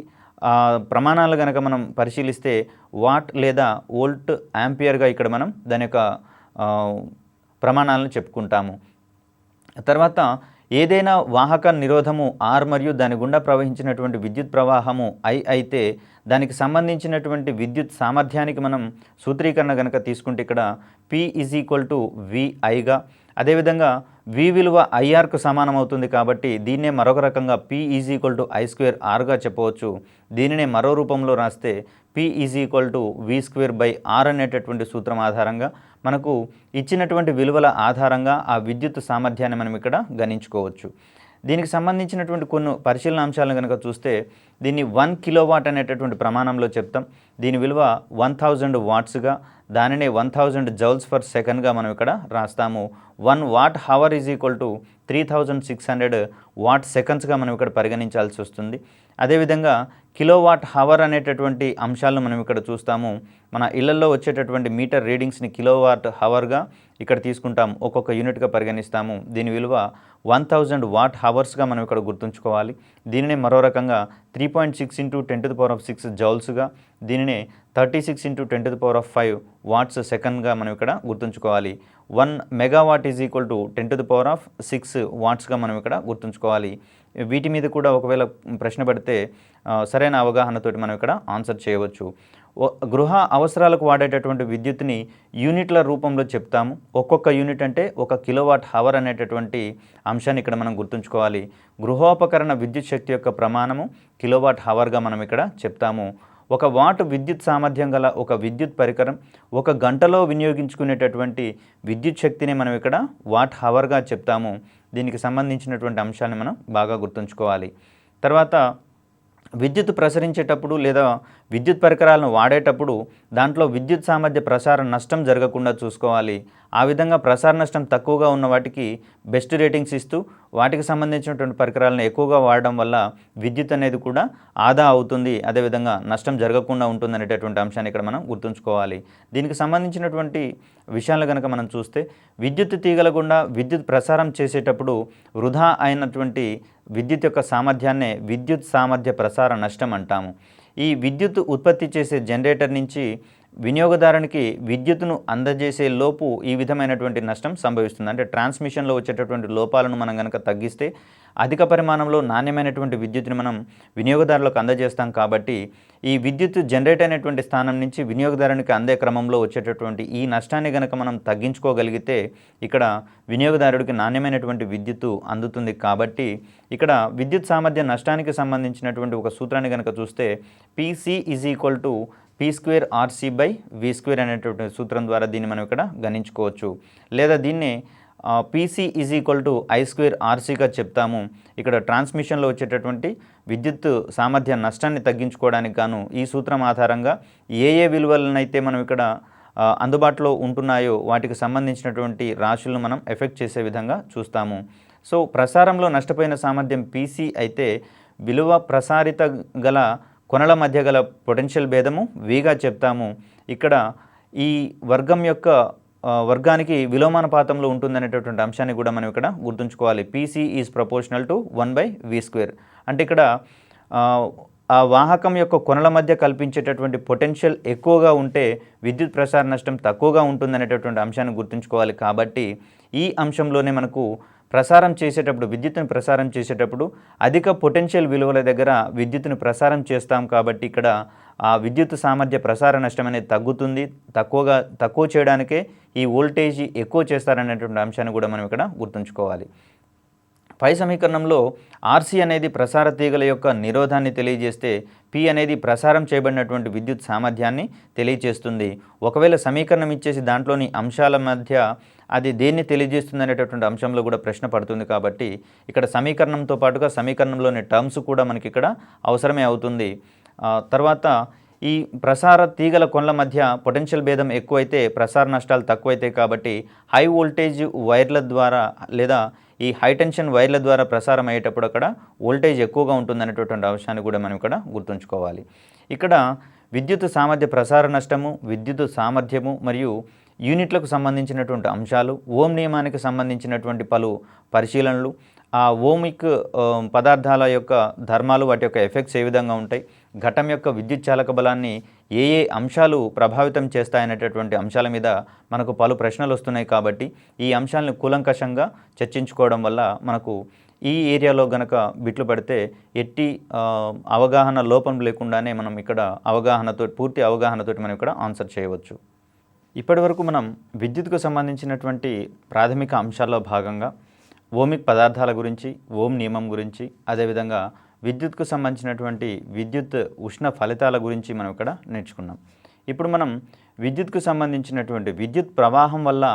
ప్రమాణాలు కనుక మనం పరిశీలిస్తే వాట్ లేదా వోల్ట్ యాంపియర్గా ఇక్కడ మనం దాని యొక్క ప్రమాణాలను చెప్పుకుంటాము. తర్వాత ఏదైనా వాహక నిరోధము R మరియు దాని గుండా ప్రవహించినటువంటి విద్యుత్ ప్రవాహము I అయితే దానికి సంబంధించినటువంటి విద్యుత్ సామర్థ్యానికి మనం సూత్రీకరణ కనుక తీసుకుంటే ఇక్కడ P = VIగా, అదేవిధంగా V విలువ IRకు సమానం అవుతుంది కాబట్టి దీన్నే మరొక రకంగా P I²Rగా చెప్పవచ్చు. దీనినే మరో రూపంలో రాస్తే P V²/R అనేటటువంటి సూత్రం ఆధారంగా మనకు ఇచ్చినటువంటి విలువల ఆధారంగా ఆ విద్యుత్ సామర్థ్యాన్ని మనం ఇక్కడ గణించుకోవచ్చు. దీనికి సంబంధించినటువంటి కొన్ని పరిశీలన అంశాలను కనుక చూస్తే దీన్ని 1 కిలోవాట్ అనేటటువంటి ప్రమాణంలో చెప్తాం. దీని విలువ 1000 వాట్స్గా, దానినే 1000 జౌల్స్ పర్ సెకండ్గా మనం ఇక్కడ రాస్తాము. 1 వాట్ హవర్ = 3600 వాట్ సెకండ్స్గా మనం ఇక్కడ పరిగణించాల్సి వస్తుంది. అదేవిధంగా కిలోవాట్ హవర్ అనేటటువంటి అంశాలను మనం ఇక్కడ చూస్తాము. మన ఇళ్లలో వచ్చేటటువంటి మీటర్ రీడింగ్స్ని కిలోవాట్ హవర్గా ఇక్కడ తీసుకుంటాం, ఒక్కొక్క యూనిట్గా పరిగణిస్తాము. దీని విలువ 1000 వాట్ హవర్స్గా మనం ఇక్కడ గుర్తుంచుకోవాలి. దీనినే మరో రకంగా 3.6 × 10⁶ జౌల్స్గా, దీనినే 36 × 10⁵ వాట్స్ సెకండ్గా మనం ఇక్కడ గుర్తుంచుకోవాలి. 1 మెగావాట్ = 10⁶ వాట్స్గా మనం ఇక్కడ గుర్తుంచుకోవాలి. వీటి మీద కూడా ఒకవేళ ప్రశ్న పడితే సరైన అవగాహనతోటి మనం ఇక్కడ ఆన్సర్ చేయవచ్చు. గృహ అవసరాలకు వాడేటటువంటి విద్యుత్ని యూనిట్ల రూపంలో చెప్తాము. ఒక్కొక్క యూనిట్ అంటే 1 కిలోవాట్ హవర్ అనేటటువంటి అంశాన్ని ఇక్కడ మనం గుర్తుంచుకోవాలి. గృహోపకరణ విద్యుత్ శక్తి యొక్క ప్రమాణము కిలోవాట్ హవర్గా మనం ఇక్కడ చెప్తాము. 1 వాట్ విద్యుత్ సామర్థ్యం గల ఒక విద్యుత్ పరికరం 1 గంటలో వినియోగించుకునేటటువంటి విద్యుత్ శక్తిని మనం ఇక్కడ వాట్ హవర్గా చెప్తాము. దీనికి సంబంధించినటువంటి అంశాన్ని మనం బాగా గుర్తుంచుకోవాలి. తర్వాత విద్యుత్ ప్రసరించేటప్పుడు లేదా విద్యుత్ పరికరాలను వాడేటప్పుడు దాంట్లో విద్యుత్ సామర్థ్య ప్రసార నష్టం జరగకుండా చూసుకోవాలి. ఆ విధంగా ప్రసార నష్టం తక్కువగా ఉన్న వాటికి బెస్ట్ రేటింగ్స్ ఇస్తూ వాటికి సంబంధించినటువంటి పరికరాలను ఎక్కువగా వాడడం వల్ల విద్యుత్ అనేది కూడా ఆదా అవుతుంది, అదేవిధంగా నష్టం జరగకుండా ఉంటుంది అనేటటువంటి అంశాన్ని ఇక్కడ మనం గుర్తుంచుకోవాలి. దీనికి సంబంధించినటువంటి విషయాలు కనుక మనం చూస్తే విద్యుత్ తీగల గుండా విద్యుత్ ప్రసారం చేసేటప్పుడు వృధా అయినటువంటి విద్యుత్ యొక్క సామర్థ్యాన్నే విద్యుత్ సామర్థ్య ప్రసార నష్టం అంటాము. ఈ విద్యుత్ ఉత్పత్తి చేసే జనరేటర్ నుంచి వినియోగదారునికి విద్యుత్తును అందజేసే లోపు ఈ విధమైనటువంటి నష్టం సంభవిస్తుంది. అంటే ట్రాన్స్మిషన్లో వచ్చేటటువంటి లోపాలను మనం కనుక తగ్గిస్తే అధిక పరిమాణంలో నాణ్యమైనటువంటి విద్యుత్తుని మనం వినియోగదారులకు అందజేస్తాం. కాబట్టి ఈ విద్యుత్ జనరేట్ అయినటువంటి స్థానం నుంచి వినియోగదారునికి అందే క్రమంలో వచ్చేటటువంటి ఈ నష్టాన్ని కనుక మనం తగ్గించుకోగలిగితే ఇక్కడ వినియోగదారుడికి నాణ్యమైనటువంటి విద్యుత్తు అందుతుంది. కాబట్టి ఇక్కడ విద్యుత్ సామర్థ్య నష్టానికి సంబంధించినటువంటి ఒక సూత్రాన్ని కనుక చూస్తే PC = P²RC/V² అనేటువంటి సూత్రం ద్వారా దీన్ని మనం ఇక్కడ గణించుకోవచ్చు. లేదా దీన్ని PC = I²RCగా చెప్తాము. ఇక్కడ ట్రాన్స్మిషన్లో వచ్చేటటువంటి విద్యుత్ సామర్థ్య నష్టాన్ని తగ్గించుకోవడానికి గాను ఈ సూత్రం ఆధారంగా ఏ విలువలనైతే మనం ఇక్కడ అందుబాటులో ఉంటున్నాయో వాటికి సంబంధించినటువంటి రాశులను మనం ఎఫెక్ట్ చేసే విధంగా చూస్తాము. సో ప్రసారంలో నష్టపోయిన సామర్థ్యం PC అయితే విలువ ప్రసారిత గల కొనల మధ్య గల పొటెన్షియల్ భేదము Vగా చెప్తాము. ఇక్కడ ఈ వర్గానికి విలోమానుపాతంలో ఉంటుందనేటటువంటి అంశాన్ని కూడా మనం ఇక్కడ గుర్తుంచుకోవాలి. PC is proportional to 1/V². అంటే ఇక్కడ ఆ వాహకం యొక్క కొనల మధ్య కల్పించేటటువంటి పొటెన్షియల్ ఎక్కువగా ఉంటే విద్యుత్ ప్రసార నష్టం తక్కువగా ఉంటుందనేటటువంటి అంశాన్ని గుర్తుంచుకోవాలి. కాబట్టి ఈ అంశంలోనే మనకు విద్యుత్తును ప్రసారం చేసేటప్పుడు అధిక పొటెన్షియల్ విలువల దగ్గర విద్యుత్తును ప్రసారం చేస్తాం. కాబట్టి ఇక్కడ ఆ విద్యుత్ సామర్థ్య ప్రసార నష్టం అనేది తగ్గుతుంది. తక్కువ చేయడానికే ఈ వోల్టేజ్ ఎక్కువ చేస్తారనేటువంటి అంశాన్ని కూడా మనం ఇక్కడ గుర్తుంచుకోవాలి. పై సమీకరణంలో RC అనేది ప్రసార తీగల యొక్క నిరోధాన్ని తెలియజేస్తే P అనేది ప్రసారం చేయబడినటువంటి విద్యుత్ సామర్థ్యాన్ని తెలియజేస్తుంది. ఒకవేళ సమీకరణం ఇచ్చేసి దాంట్లోని అంశాల మధ్య అది దేన్ని తెలియజేస్తుంది అనేటటువంటి అంశంలో కూడా ప్రశ్న పడుతుంది. కాబట్టి ఇక్కడ సమీకరణంతో పాటుగా సమీకరణంలోని టర్మ్స్ కూడా మనకి ఇక్కడ అవసరమే అవుతుంది. తర్వాత ఈ ప్రసార తీగల కొనల మధ్య పొటెన్షియల్ భేదం ఎక్కువైతే ప్రసార నష్టాలు తక్కువైతాయి కాబట్టి హై వోల్టేజ్ వైర్ల ద్వారా లేదా ఈ హై టెన్షన్ వైర్ల ద్వారా ప్రసారం అయ్యేటప్పుడు అక్కడ వోల్టేజ్ ఎక్కువగా ఉంటుందనేటటువంటి అంశాన్ని కూడా మనం ఇక్కడ గుర్తుంచుకోవాలి. ఇక్కడ విద్యుత్ సామర్థ్య ప్రసార నష్టము, విద్యుత్ సామర్థ్యము మరియు యూనిట్లకు సంబంధించినటువంటి అంశాలు, ఓం నియమానికి సంబంధించినటువంటి పలు పరిశీలనలు, ఆ ఓమిక్ పదార్థాల యొక్క ధర్మాలు, వాటి యొక్క ఎఫెక్ట్స్ ఏ విధంగా ఉంటాయి, ఘటం యొక్క విద్యుత్ చాలక బలాన్ని ఏ ఏ అంశాలు ప్రభావితం చేస్తాయనేటటువంటి అంశాల మీద మనకు పలు ప్రశ్నలు వస్తున్నాయి. కాబట్టి ఈ అంశాలను కూలంకషంగా చర్చించుకోవడం వల్ల మనకు ఈ ఏరియాలో గనక బిట్లు పడితే ఎట్టి అవగాహన లోపం లేకుండానే మనం ఇక్కడ పూర్తి అవగాహనతోటి మనం ఇక్కడ ఆన్సర్ చేయవచ్చు. ఇప్పటి వరకు మనం విద్యుత్కు సంబంధించినటువంటి ప్రాథమిక అంశాల్లో భాగంగా ఓమిక్ పదార్థాల గురించి, ఓం నియమం గురించి, అదేవిధంగా విద్యుత్కు సంబంధించినటువంటి విద్యుత్ ఉష్ణ ఫలితాల గురించి మనం ఇక్కడ నేర్చుకున్నాం. ఇప్పుడు మనం విద్యుత్కు సంబంధించినటువంటి విద్యుత్ ప్రవాహం వల్ల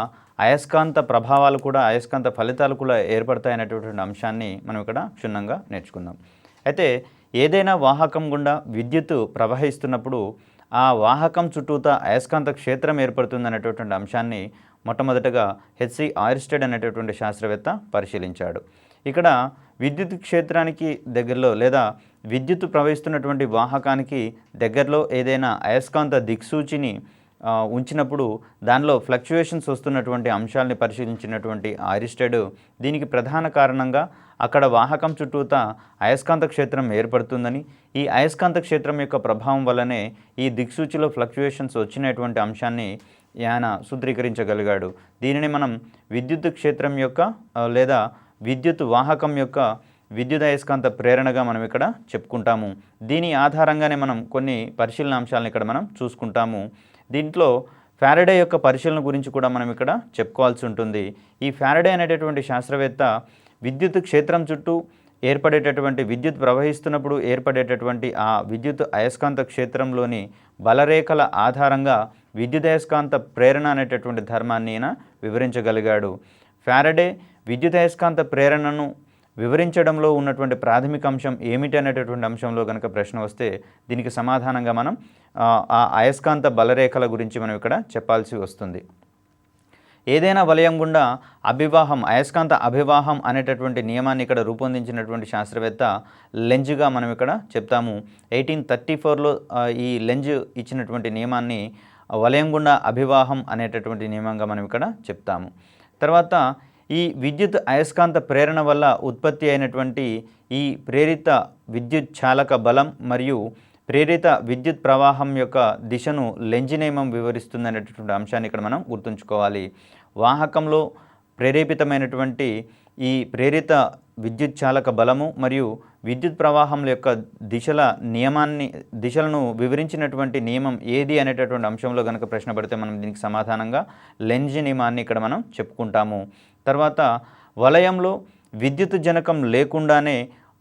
అయస్కాంత ప్రభావాలు కూడా, అయస్కాంత ఫలితాలు కూడా ఏర్పడతాయనేటటువంటి అంశాన్ని మనం ఇక్కడ క్షుణ్ణంగా నేర్చుకుందాం. అయితే ఏదైనా వాహకం గుండా విద్యుత్ ప్రవహిస్తున్నప్పుడు ఆ వాహకం చుట్టూతా అయస్కాంత క్షేత్రం ఏర్పడుతుందనేటటువంటి అంశాన్ని మొట్టమొదటగా హెచ్సి ఆయిర్స్టెడ్ అనేటటువంటి శాస్త్రవేత్త పరిశీలించాడు. ఇక్కడ విద్యుత్ క్షేత్రానికి దగ్గరలో లేదా విద్యుత్ ప్రవహిస్తున్నటువంటి వాహకానికి దగ్గరలో ఏదైనా అయస్కాంత దిక్సూచిని ఉంచినప్పుడు దానిలో ఫ్లక్చుయేషన్స్ వస్తున్నటువంటి అంశాలని పరిశీలించినటువంటి ఆయిర్స్టెడ్ దీనికి ప్రధాన కారణంగా అక్కడ వాహకం చుట్టూతా అయస్కాంత క్షేత్రం ఏర్పడుతుందని, ఈ అయస్కాంత క్షేత్రం యొక్క ప్రభావం వల్లనే ఈ దిక్సూచిలో ఫ్లక్చుయేషన్స్ వచ్చినటువంటి అంశాన్ని ఆయన సూత్రీకరించగలిగాడు. దీనిని మనం విద్యుత్ క్షేత్రం యొక్క లేదా విద్యుత్ వాహకం యొక్క విద్యుదయస్కాంత ప్రేరణగా మనం ఇక్కడ చెప్పుకుంటాము. దీని ఆధారంగానే మనం కొన్ని పరిశీలన అంశాలను ఇక్కడ మనం చూసుకుంటాము. దీంట్లో ఫారడే యొక్క పరిశీలన గురించి కూడా మనం ఇక్కడ చెప్పుకోవాల్సి ఉంటుంది. ఈ ఫారడే అనేటటువంటి శాస్త్రవేత్త విద్యుత్ క్షేత్రం చుట్టూ ఏర్పడేటటువంటి విద్యుత్ ప్రవహిస్తున్నప్పుడు ఏర్పడేటటువంటి ఆ విద్యుత్ అయస్కాంత క్షేత్రంలోని బలరేఖల ఆధారంగా విద్యుదయస్కాంత ప్రేరణ అనేటటువంటి ధర్మాన్ని ఈయన వివరించగలిగాడు. ఫారడే విద్యుదయస్కాంత ప్రేరణను వివరించడంలో ఉన్నటువంటి ప్రాథమిక అంశం ఏమిటి అనేటటువంటి అంశంలో కనుక ప్రశ్న వస్తే దీనికి సమాధానంగా మనం ఆ అయస్కాంత బలరేఖల గురించి మనం ఇక్కడ చెప్పాల్సి వస్తుంది. ఏదైనా వలయం గుండా అభివాహం, అయస్కాంత అభివాహం అనేటటువంటి నియమాన్ని ఇక్కడ రూపొందించినటువంటి శాస్త్రవేత్త లెంజ్గా మనం ఇక్కడ చెప్తాము. 1834లో ఈ లెంజ్ ఇచ్చినటువంటి నియమాన్ని వలయం గుండా అభివాహం అనేటటువంటి నియమంగా మనం ఇక్కడ చెప్తాము. తర్వాత ఈ విద్యుత్ అయస్కాంత ప్రేరణ వల్ల ఉత్పత్తి అయినటువంటి ఈ ప్రేరిత విద్యుత్ చాలక బలం మరియు ప్రేరిత విద్యుత్ ప్రవాహం యొక్క దిశను లెంజ్ నియమం వివరిస్తుందనేటటువంటి అంశాన్ని ఇక్కడ మనం గుర్తుంచుకోవాలి. వాహకంలో ప్రేరేపితమైనటువంటి ఈ ప్రేరిత విద్యుత్ చాలక బలము మరియు విద్యుత్ ప్రవాహం యొక్క దిశలను వివరించినటువంటి నియమం ఏది అనేటటువంటి అంశంలో కనుక ప్రశ్న పడితే మనం దీనికి సమాధానంగా లెంజ్ నియమాన్ని ఇక్కడ మనం చెప్పుకుంటాము. తర్వాత వలయంలో విద్యుత్ జనకం లేకుండానే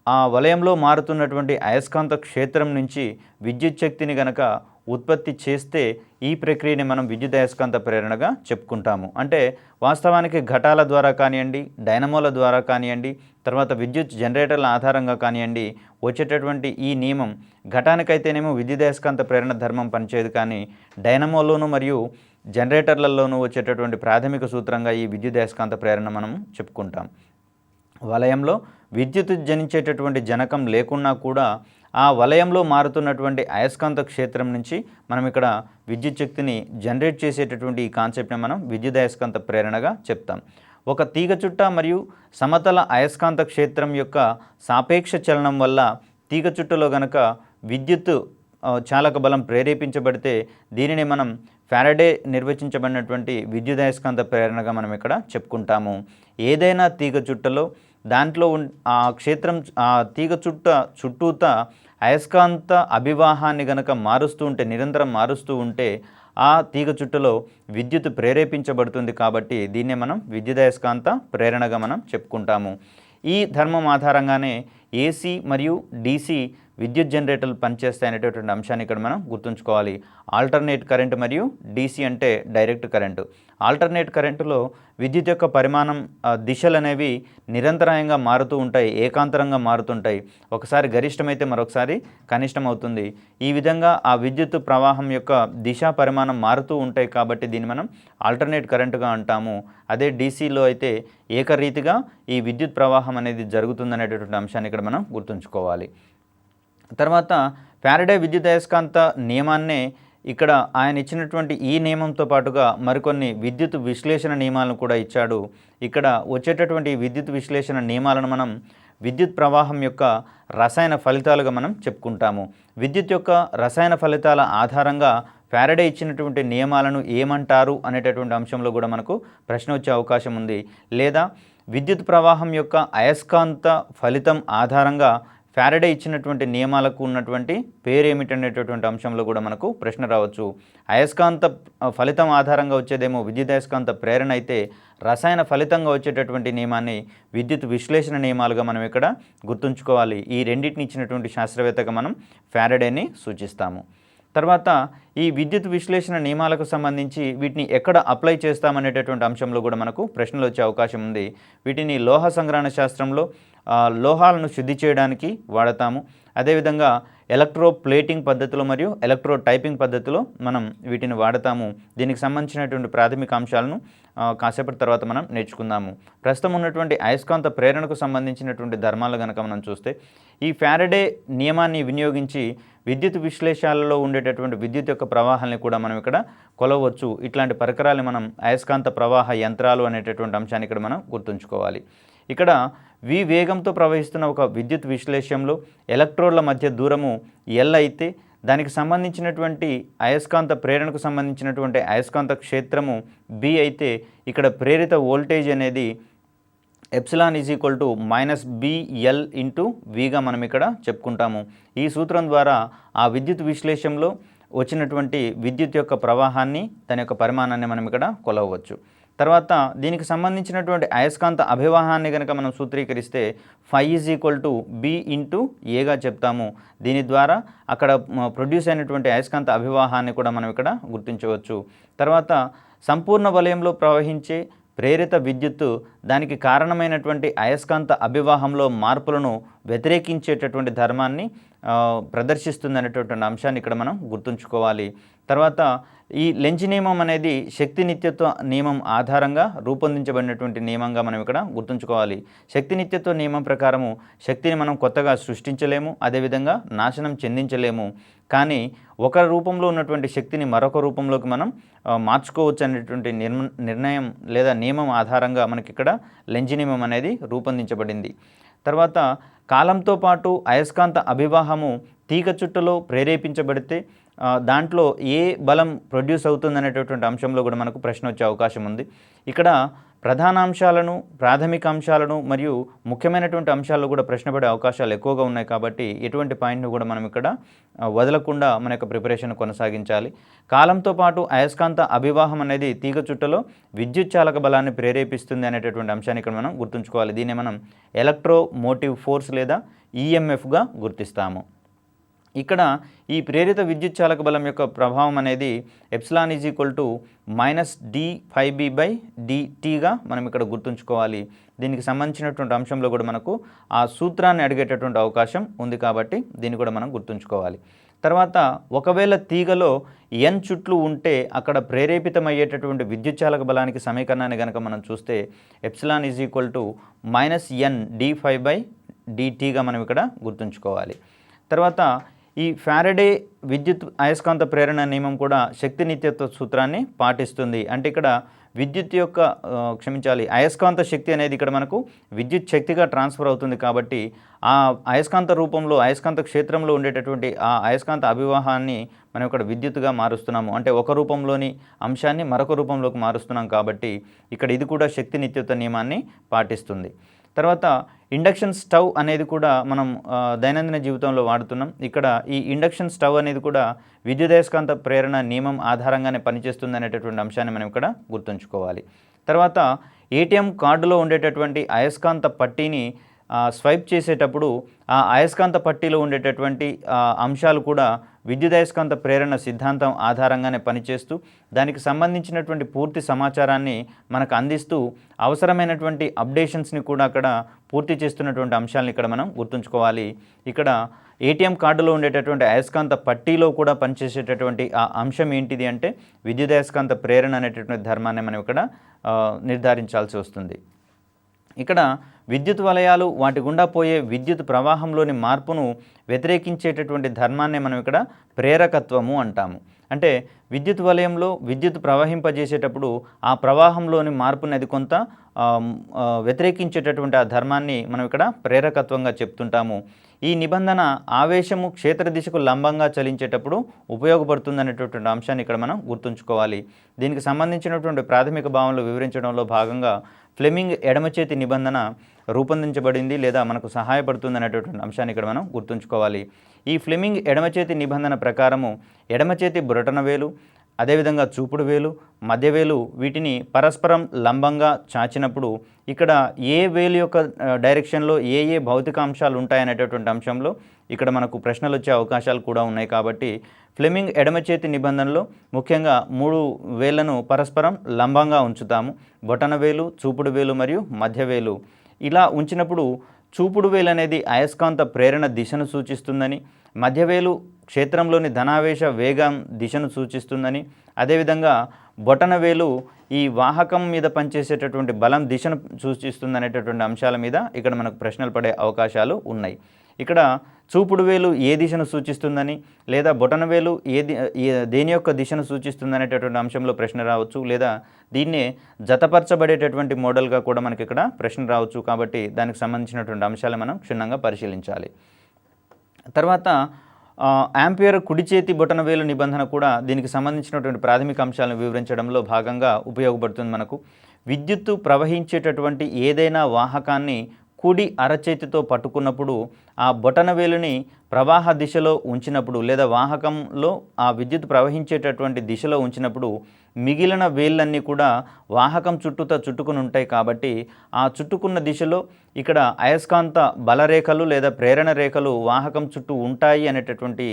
ఆ వలయంలో మారుతున్నటువంటి అయస్కాంత క్షేత్రం నుంచి విద్యుత్ శక్తిని గనక ఉత్పత్తి చేస్తే ఈ ప్రక్రియని మనం విద్యుత్ అయస్కాంత ప్రేరణగా చెప్పుకుంటాము. అంటే వాస్తవానికి ఘటాల ద్వారా కానివ్వండి, డైనమోల ద్వారా కానివ్వండి, తర్వాత విద్యుత్ జనరేటర్ల ఆధారంగా కానివ్వండి వచ్చేటటువంటి ఈ నియమం ఘటానికైతేనేమో విద్యుత్ అయస్కాంత ప్రేరణ ధర్మం పనిచేయదు, కానీ డైనమోలోను మరియు జనరేటర్లలోనూ వచ్చేటటువంటి ప్రాథమిక సూత్రంగా ఈ విద్యుత్ అయస్కాంత ప్రేరణ మనం చెప్పుకుంటాం. వలయంలో విద్యుత్ జనించేటటువంటి జనకం లేకున్నా కూడా ఆ వలయంలో మారుతున్నటువంటి అయస్కాంత క్షేత్రం నుంచి మనం ఇక్కడ విద్యుత్ శక్తిని జనరేట్ చేసేటటువంటి ఈ కాన్సెప్ట్ని మనం విద్యుత్ అయస్కాంత ప్రేరణగా చెప్తాం. ఒక తీగ చుట్ట మరియు సమతల అయస్కాంత క్షేత్రం యొక్క సాపేక్ష చలనం వల్ల తీగ చుట్టలో గనక విద్యుత్ చాలక బలం ప్రేరేపించబడితే దీనిని మనం ఫారడే నిర్వచించబడినటువంటి విద్యుదయస్కాంత ప్రేరణగా మనం ఇక్కడ చెప్పుకుంటాము. ఏదైనా తీగ చుట్టలో దాంట్లో ఆ క్షేత్రం ఆ తీగ చుట్టూతా అయస్కాంత అభివాహాన్ని గనక మారుస్తూ ఉంటే, నిరంతరం మారుస్తూ ఉంటే ఆ తీగ చుట్టలో విద్యుత్ ప్రేరేపించబడుతుంది. కాబట్టి దీన్నే మనం విద్యుదయస్కాంత ప్రేరణగా మనం చెప్పుకుంటాము. ఈ ధర్మం ఆధారంగానే ఏసీ మరియు డీసీ విద్యుత్ జనరేటర్లు పనిచేస్తాయి అనేటటువంటి అంశాన్ని ఇక్కడ మనం గుర్తుంచుకోవాలి. ఆల్టర్నేట్ కరెంటు మరియు డీసీ అంటే డైరెక్ట్ కరెంటు. ఆల్టర్నేట్ కరెంటులో విద్యుత్ యొక్క పరిమాణం దిశలు అనేవి నిరంతరాయంగా మారుతూ ఉంటాయి, ఏకాంతరంగా మారుతుంటాయి. ఒకసారి గరిష్టమైతే మరొకసారి కనిష్టం అవుతుంది. ఈ విధంగా ఆ విద్యుత్ ప్రవాహం యొక్క దిశా పరిమాణం మారుతూ ఉంటాయి కాబట్టి దీన్ని మనం ఆల్టర్నేట్ కరెంటుగా అంటాము. అదే డీసీలో అయితే ఏకరీతిగా ఈ విద్యుత్ ప్రవాహం అనేది జరుగుతుందనేటటువంటి అంశాన్ని ఇక్కడ మనం గుర్తుంచుకోవాలి. తర్వాత ఫారడే విద్యుదయస్కాంత నియమాన్నే ఇక్కడ ఆయన ఇచ్చినటువంటి ఈ నియమంతో పాటుగా మరికొన్ని విద్యుత్ విశ్లేషణ నియమాలను కూడా ఇచ్చాడు. ఇక్కడ వచ్చేటటువంటి విద్యుత్ విశ్లేషణ నియమాలను మనం విద్యుత్ ప్రవాహం యొక్క రసాయన ఫలితాలుగా మనం చెప్పుకుంటాము. విద్యుత్ యొక్క రసాయన ఫలితాల ఆధారంగా ఫారడే ఇచ్చినటువంటి నియమాలను ఏమంటారు అనేటటువంటి అంశంలో కూడా మనకు ప్రశ్న వచ్చే అవకాశం ఉంది. లేదా విద్యుత్ ప్రవాహం యొక్క అయస్కాంత ఫలితం ఆధారంగా ఫారడే ఇచ్చినటువంటి నియమాలకు ఉన్నటువంటి పేరేమిటనేటటువంటి అంశంలో కూడా మనకు ప్రశ్న రావచ్చు. అయస్కాంత ఫలితం ఆధారంగా వచ్చేదేమో విద్యుదయస్కాంత ప్రేరణ అయితే రసాయన ఫలితంగా వచ్చేటటువంటి నియమాన్ని విద్యుత్ విశ్లేషణ నియమాలుగా మనం ఇక్కడ గుర్తుంచుకోవాలి. ఈ రెండింటిని ఇచ్చినటువంటి శాస్త్రవేత్తగా మనం ఫారడేని సూచిస్తాము. తర్వాత ఈ విద్యుత్ విశ్లేషణ నియమాలకు సంబంధించి వీటిని ఎక్కడ అప్లై చేస్తామనేటటువంటి అంశంలో కూడా మనకు ప్రశ్నలు వచ్చే అవకాశం ఉంది. వీటిని లోహ సంగ్రహణ శాస్త్రంలో లోహాలను శుద్ధి చేయడానికి వాడతాము. అదేవిధంగా ఎలక్ట్రో ప్లేటింగ్ పద్ధతిలో మరియు ఎలక్ట్రో టైపింగ్ పద్ధతిలో మనం వీటిని వాడతాము. దీనికి సంబంధించినటువంటి ప్రాథమిక అంశాలను కాసేపటి తర్వాత మనం నేర్చుకుందాము. ప్రస్తుతం ఉన్నటువంటి అయస్కాంత ప్రేరణకు సంబంధించినటువంటి ధర్మాలు కనుక మనం చూస్తే ఈ ఫారడే నియమాన్ని వినియోగించి విద్యుత్ విశ్లేషణలో ఉండేటటువంటి విద్యుత్ యొక్క ప్రవాహాన్ని కూడా మనం ఇక్కడ కొలవచ్చు. ఇట్లాంటి పరికరాలు మనం అయస్కాంత ప్రవాహ యంత్రాలు అనేటటువంటి అంశాన్ని ఇక్కడ మనం గుర్తుంచుకోవాలి. ఇక్కడ V వేగంతో ప్రవహిస్తున్న ఒక విద్యుత్ విశ్లేషణలో ఎలక్ట్రోడ్ల మధ్య దూరము L అయితే దానికి సంబంధించినటువంటి అయస్కాంత ప్రేరణకు సంబంధించినటువంటి అయస్కాంత క్షేత్రము B అయితే ఇక్కడ ప్రేరిత వోల్టేజ్ అనేది ఎప్సిలాన్ -BL × Vగా మనం ఇక్కడ చెప్పుకుంటాము. ఈ సూత్రం ద్వారా ఆ విద్యుత్ విశ్లేషణలో వచ్చినటువంటి విద్యుత్ యొక్క ప్రవాహాన్ని దాని యొక్క పరిమాణాన్ని మనం ఇక్కడ కొలవచ్చు. తర్వాత దీనికి సంబంధించినటువంటి అయస్కాంత అభివాహాన్ని కనుక మనం సూత్రీకరిస్తే φ B × Aగా చెప్తాము. దీని ద్వారా అక్కడ ప్రొడ్యూస్ అయినటువంటి అయస్కాంత అభివాహాన్ని కూడా మనం ఇక్కడ గుర్తించవచ్చు. తర్వాత సంపూర్ణ వలయంలో ప్రవహించే ప్రేరిత విద్యుత్తు దానికి కారణమైనటువంటి అయస్కాంత అభివాహంలో మార్పులను వ్యతిరేకించేటటువంటి ధర్మాన్ని ప్రదర్శిస్తుంది అనేటటువంటి అంశాన్ని ఇక్కడ మనం గుర్తుంచుకోవాలి. తర్వాత ఈ లెంజ్ నియమం అనేది శక్తి నిత్యత్వ నియమం ఆధారంగా రూపొందించబడినటువంటి నియమంగా మనం ఇక్కడ గుర్తుంచుకోవాలి. శక్తి నిత్యత్వ నియమం ప్రకారము శక్తిని మనం కొత్తగా సృష్టించలేము, అదేవిధంగా నాశనం చెందించలేము. కానీ ఒక రూపంలో ఉన్నటువంటి శక్తిని మరొక రూపంలోకి మనం మార్చుకోవచ్చు అనేటువంటి నిర్ణయం లేదా నియమం ఆధారంగా మనకి ఇక్కడ లెంజ్ నియమం అనేది రూపొందించబడింది. తర్వాత కాలంతో పాటు అయస్కాంత అభివాహము తీగ చుట్టలో ప్రేరేపించబడితే దాంట్లో ఏ బలం ప్రొడ్యూస్ అవుతుంది అనేటటువంటి అంశంలో కూడా మనకు ప్రశ్న వచ్చే అవకాశం ఉంది. ఇక్కడ ప్రధాన అంశాలను, ప్రాథమిక అంశాలను మరియు ముఖ్యమైనటువంటి అంశాల్లో కూడా ప్రశ్న పడే అవకాశాలు ఎక్కువగా ఉన్నాయి. కాబట్టి ఎటువంటి పాయింట్ను కూడా మనం ఇక్కడ వదలకుండా మన యొక్క ప్రిపరేషన్ కొనసాగించాలి. కాలంతో పాటు అయస్కాంత అభివాహం అనేది తీగ చుట్టలో విద్యుత్ చాలక బలాన్ని ప్రేరేపిస్తుంది అనేటటువంటి అంశాన్ని ఇక్కడ మనం గుర్తుంచుకోవాలి. దీన్ని మనం ఎలక్ట్రో మోటివ్ ఫోర్స్ లేదా EMFగా గుర్తిస్తాము. ఇక్కడ ఈ ప్రేరిత విద్యుత్ చాలక బలం యొక్క ప్రభావం అనేది ఎప్సిలాన్ -d∅B/dt మనం ఇక్కడ గుర్తుంచుకోవాలి. దీనికి సంబంధించినటువంటి అంశంలో కూడా మనకు ఆ సూత్రాన్ని అడిగేటటువంటి అవకాశం ఉంది కాబట్టి దీన్ని కూడా మనం గుర్తుంచుకోవాలి. తర్వాత ఒకవేళ తీగలో N చుట్లు ఉంటే అక్కడ ప్రేరేపితమయ్యేటటువంటి విద్యుత్ చాలక బలానికి సమీకరణాన్ని కనుక మనం చూస్తే ఎప్సిలాన్ -N d∅/dtగా మనం ఇక్కడ గుర్తుంచుకోవాలి. తర్వాత ఈ ఫారడే విద్యుత్ అయస్కాంత ప్రేరణ నియమం కూడా శక్తి నిత్యత్వ సూత్రాన్ని పాటిస్తుంది. అంటే ఇక్కడ విద్యుత్ యొక్క అయస్కాంత శక్తి అనేది ఇక్కడ మనకు విద్యుత్ శక్తిగా ట్రాన్స్ఫర్ అవుతుంది. కాబట్టి ఆ అయస్కాంత రూపంలో, అయస్కాంత క్షేత్రంలో ఉండేటటువంటి ఆ అయస్కాంత అభివాహాన్ని మనం ఇక్కడ విద్యుత్తుగా మారుస్తున్నాము. అంటే ఒక రూపంలోని అంశాన్ని మరొక రూపంలోకి మారుస్తున్నాం కాబట్టి ఇక్కడ ఇది కూడా శక్తి నిత్యత్వ నియమాన్ని పాటిస్తుంది. తర్వాత ఇండక్షన్ స్టవ్ అనేది కూడా మనం దైనందిన జీవితంలో వాడుతున్నాం. ఇక్కడ ఈ ఇండక్షన్ స్టవ్ అనేది కూడా విద్యుదయస్కాంత ప్రేరణ నియమం ఆధారంగానే పనిచేస్తుంది అనేటటువంటి అంశాన్ని మనం ఇక్కడ గుర్తుంచుకోవాలి. తర్వాత ATM కార్డులో ఉండేటటువంటి అయస్కాంత పట్టీని స్వైప్ చేసేటప్పుడు ఆ అయస్కాంత పట్టీలో ఉండేటటువంటి అంశాలు కూడా విద్యుదయస్కాంత ప్రేరణ సిద్ధాంతం ఆధారంగానే పనిచేస్తూ దానికి సంబంధించినటువంటి పూర్తి సమాచారాన్ని మనకు అందిస్తూ అవసరమైనటువంటి అప్డేషన్స్ని కూడా అక్కడ పూర్తి చేస్తున్నటువంటి అంశాలను ఇక్కడ మనం గుర్తుంచుకోవాలి. ఇక్కడ ఏటీఎం కార్డులో ఉండేటటువంటి అయస్కాంత పట్టీలో కూడా పనిచేసేటటువంటి ఆ అంశం ఏంటిది అంటే విద్యుదయస్కాంత ప్రేరణ అనేటటువంటి ధర్మాన్ని మనం ఇక్కడ నిర్ధారించాల్సి వస్తుంది. ఇక్కడ విద్యుత్ వలయాలు వాటి గుండా పోయే విద్యుత్ ప్రవాహంలోని మార్పును వ్యతిరేకించేటటువంటి ధర్మాన్ని మనం ఇక్కడ ప్రేరకత్వము అంటాము. అంటే విద్యుత్ వలయంలో విద్యుత్ ప్రవహింపజేసేటప్పుడు ఆ ప్రవాహంలోని మార్పుని అది కొంత వ్యతిరేకించేటటువంటి ఆ ధర్మాన్ని మనం ఇక్కడ ప్రేరకత్వంగా చెప్తుంటాము. ఈ నిబంధన ఆవేశము క్షేత్ర దిశకు లంబంగా చలించేటప్పుడు ఉపయోగపడుతుందనేటటువంటి అంశాన్ని ఇక్కడ మనం గుర్తుంచుకోవాలి. దీనికి సంబంధించినటువంటి ప్రాథమిక భావనలు వివరించడంలో భాగంగా ఫ్లెమింగ్ ఎడమచేతి నిబంధన రూపొందించబడింది లేదా మనకు సహాయపడుతుంది అనేటటువంటి అంశాన్ని ఇక్కడ మనం గుర్తుంచుకోవాలి. ఈ ఫ్లెమింగ్ ఎడమచేతి నిబంధన ప్రకారము ఎడమచేతి బొటనవేలు అదేవిధంగా చూపుడు వేలు మధ్యవేలు వీటిని పరస్పరం లంబంగా చాచినప్పుడు ఇక్కడ ఏ వేలు యొక్క డైరెక్షన్లో ఏ ఏ భౌతిక అంశాలు ఉంటాయనేటటువంటి అంశంలో ఇక్కడ మనకు ప్రశ్నలు వచ్చే అవకాశాలు కూడా ఉన్నాయి. కాబట్టి ఫ్లెమింగ్ ఎడమచేతి నిబంధనలో ముఖ్యంగా 3 వేళ్లను పరస్పరం లంబంగా ఉంచుతాము. బొటనవేలు, చూపుడు వేలు మరియు మధ్యవేలు. ఇలా ఉంచినప్పుడు చూపుడు వేలు అనేది అయస్కాంత ప్రేరణ దిశను సూచిస్తుందని, మధ్యవేలు క్షేత్రంలోని ధనావేశ వేగం దిశను సూచిస్తుందని, అదేవిధంగా బొటనవేలు ఈ వాహకం మీద పనిచేసేటటువంటి బలం దిశను సూచిస్తుందనేటటువంటి అంశాల మీద ఇక్కడ మనకు ప్రశ్నలు పడే అవకాశాలు ఉన్నాయి. ఇక్కడ చూపుడు వేలు ఏ దిశను సూచిస్తుందని లేదా బొటనవేలు దేని యొక్క దిశను సూచిస్తుందనేటటువంటి అంశంలో ప్రశ్న రావచ్చు, లేదా దీన్నే జతపరచబడేటటువంటి మోడల్గా కూడా మనకి ఇక్కడ ప్రశ్న రావచ్చు. కాబట్టి దానికి సంబంధించినటువంటి అంశాలు మనం క్షుణ్ణంగా పరిశీలించాలి. తర్వాత యాంపియర్ కుడి చేతి బొటనవేలు నిబంధన కూడా దీనికి సంబంధించినటువంటి ప్రాథమిక అంశాలను వివరించడంలో భాగంగా ఉపయోగపడుతుంది. మనకు విద్యుత్తు ప్రవహించేటటువంటి ఏదైనా వాహకాన్ని కుడి అరచేతితో పట్టుకున్నప్పుడు ఆ బొటనవేలుని ప్రవాహ దిశలో ఉంచినప్పుడు లేదా వాహకంలో ఆ విద్యుత్ ప్రవహించేటటువంటి దిశలో ఉంచినప్పుడు మిగిలిన వేళ్ళన్నీ కూడా వాహకం చుట్టూతో చుట్టుకుని ఉంటాయి. కాబట్టి ఆ చుట్టుకున్న దిశలో ఇక్కడ అయస్కాంత బలరేఖలు లేదా ప్రేరణ రేఖలు వాహకం చుట్టూ ఉంటాయి అనేటటువంటి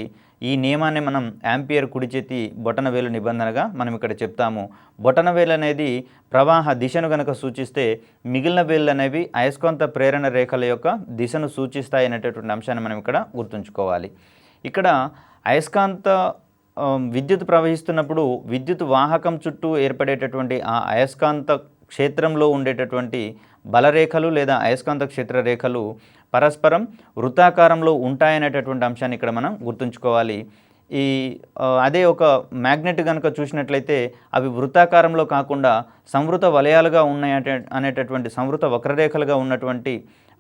ఈ నియమాన్ని మనం యాంపియర్ కుడి చేతి బొటనవేలు నిబంధనగా మనం ఇక్కడ చెప్తాము. బొటనవేలు అనేది ప్రవాహ దిశను కనుక సూచిస్తే మిగిలిన వేళ్ళు అనేవి అయస్కాంత ప్రేరణ రేఖల యొక్క దిశను సూచిస్తాయి అనేటటువంటి అంశాన్ని మనం ఇక్కడ గుర్తుంచుకోవాలి. ఇక్కడ అయస్కాంత విద్యుత్ ప్రవహిస్తున్నప్పుడు విద్యుత్ వాహకం చుట్టూ ఏర్పడేటటువంటి ఆ అయస్కాంత క్షేత్రంలో ఉండేటటువంటి బలరేఖలు లేదా అయస్కాంత క్షేత్ర రేఖలు పరస్పరం వృత్తాకారంలో ఉంటాయనేటటువంటి అంశాన్ని ఇక్కడ మనం గుర్తుంచుకోవాలి. అదే ఒక మ్యాగ్నెట్ కనుక చూసినట్లయితే అవి వృత్తాకారంలో కాకుండా సంవృత వలయాలుగా ఉన్నాయి అనేటటువంటి సంవృత వక్రరేఖలుగా ఉన్నటువంటి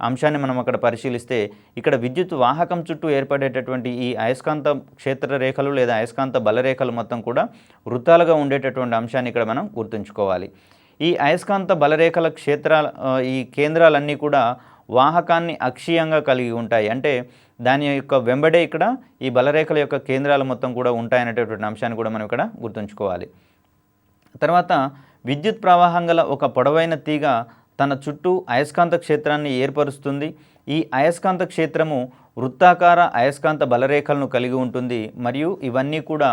అంశాన్ని మనం అక్కడ పరిశీలిస్తే ఇక్కడ విద్యుత్ వాహకం చుట్టూ ఏర్పడేటటువంటి ఈ అయస్కాంత క్షేత్ర రేఖలు లేదా అయస్కాంత బలరేఖలు మొత్తం కూడా వృత్తాలుగా ఉండేటటువంటి అంశాన్ని ఇక్కడ మనం గుర్తుంచుకోవాలి. ఈ అయస్కాంత బలరేఖల ఈ కేంద్రాలన్నీ కూడా వాహకాన్ని అక్షీయంగా కలిగి ఉంటాయి. అంటే దాని యొక్క వెంబడే ఇక్కడ ఈ బలరేఖల యొక్క కేంద్రాలు మొత్తం కూడా ఉంటాయనేటటువంటి అంశాన్ని కూడా మనం ఇక్కడ గుర్తుంచుకోవాలి. తర్వాత విద్యుత్ ప్రవాహం గల ఒక పొడవైన తీగ తన చుట్టూ అయస్కాంత క్షేత్రాన్ని ఏర్పరుస్తుంది. ఈ అయస్కాంత క్షేత్రము వృత్తాకార అయస్కాంత బలరేఖలను కలిగి ఉంటుంది మరియు ఇవన్నీ కూడా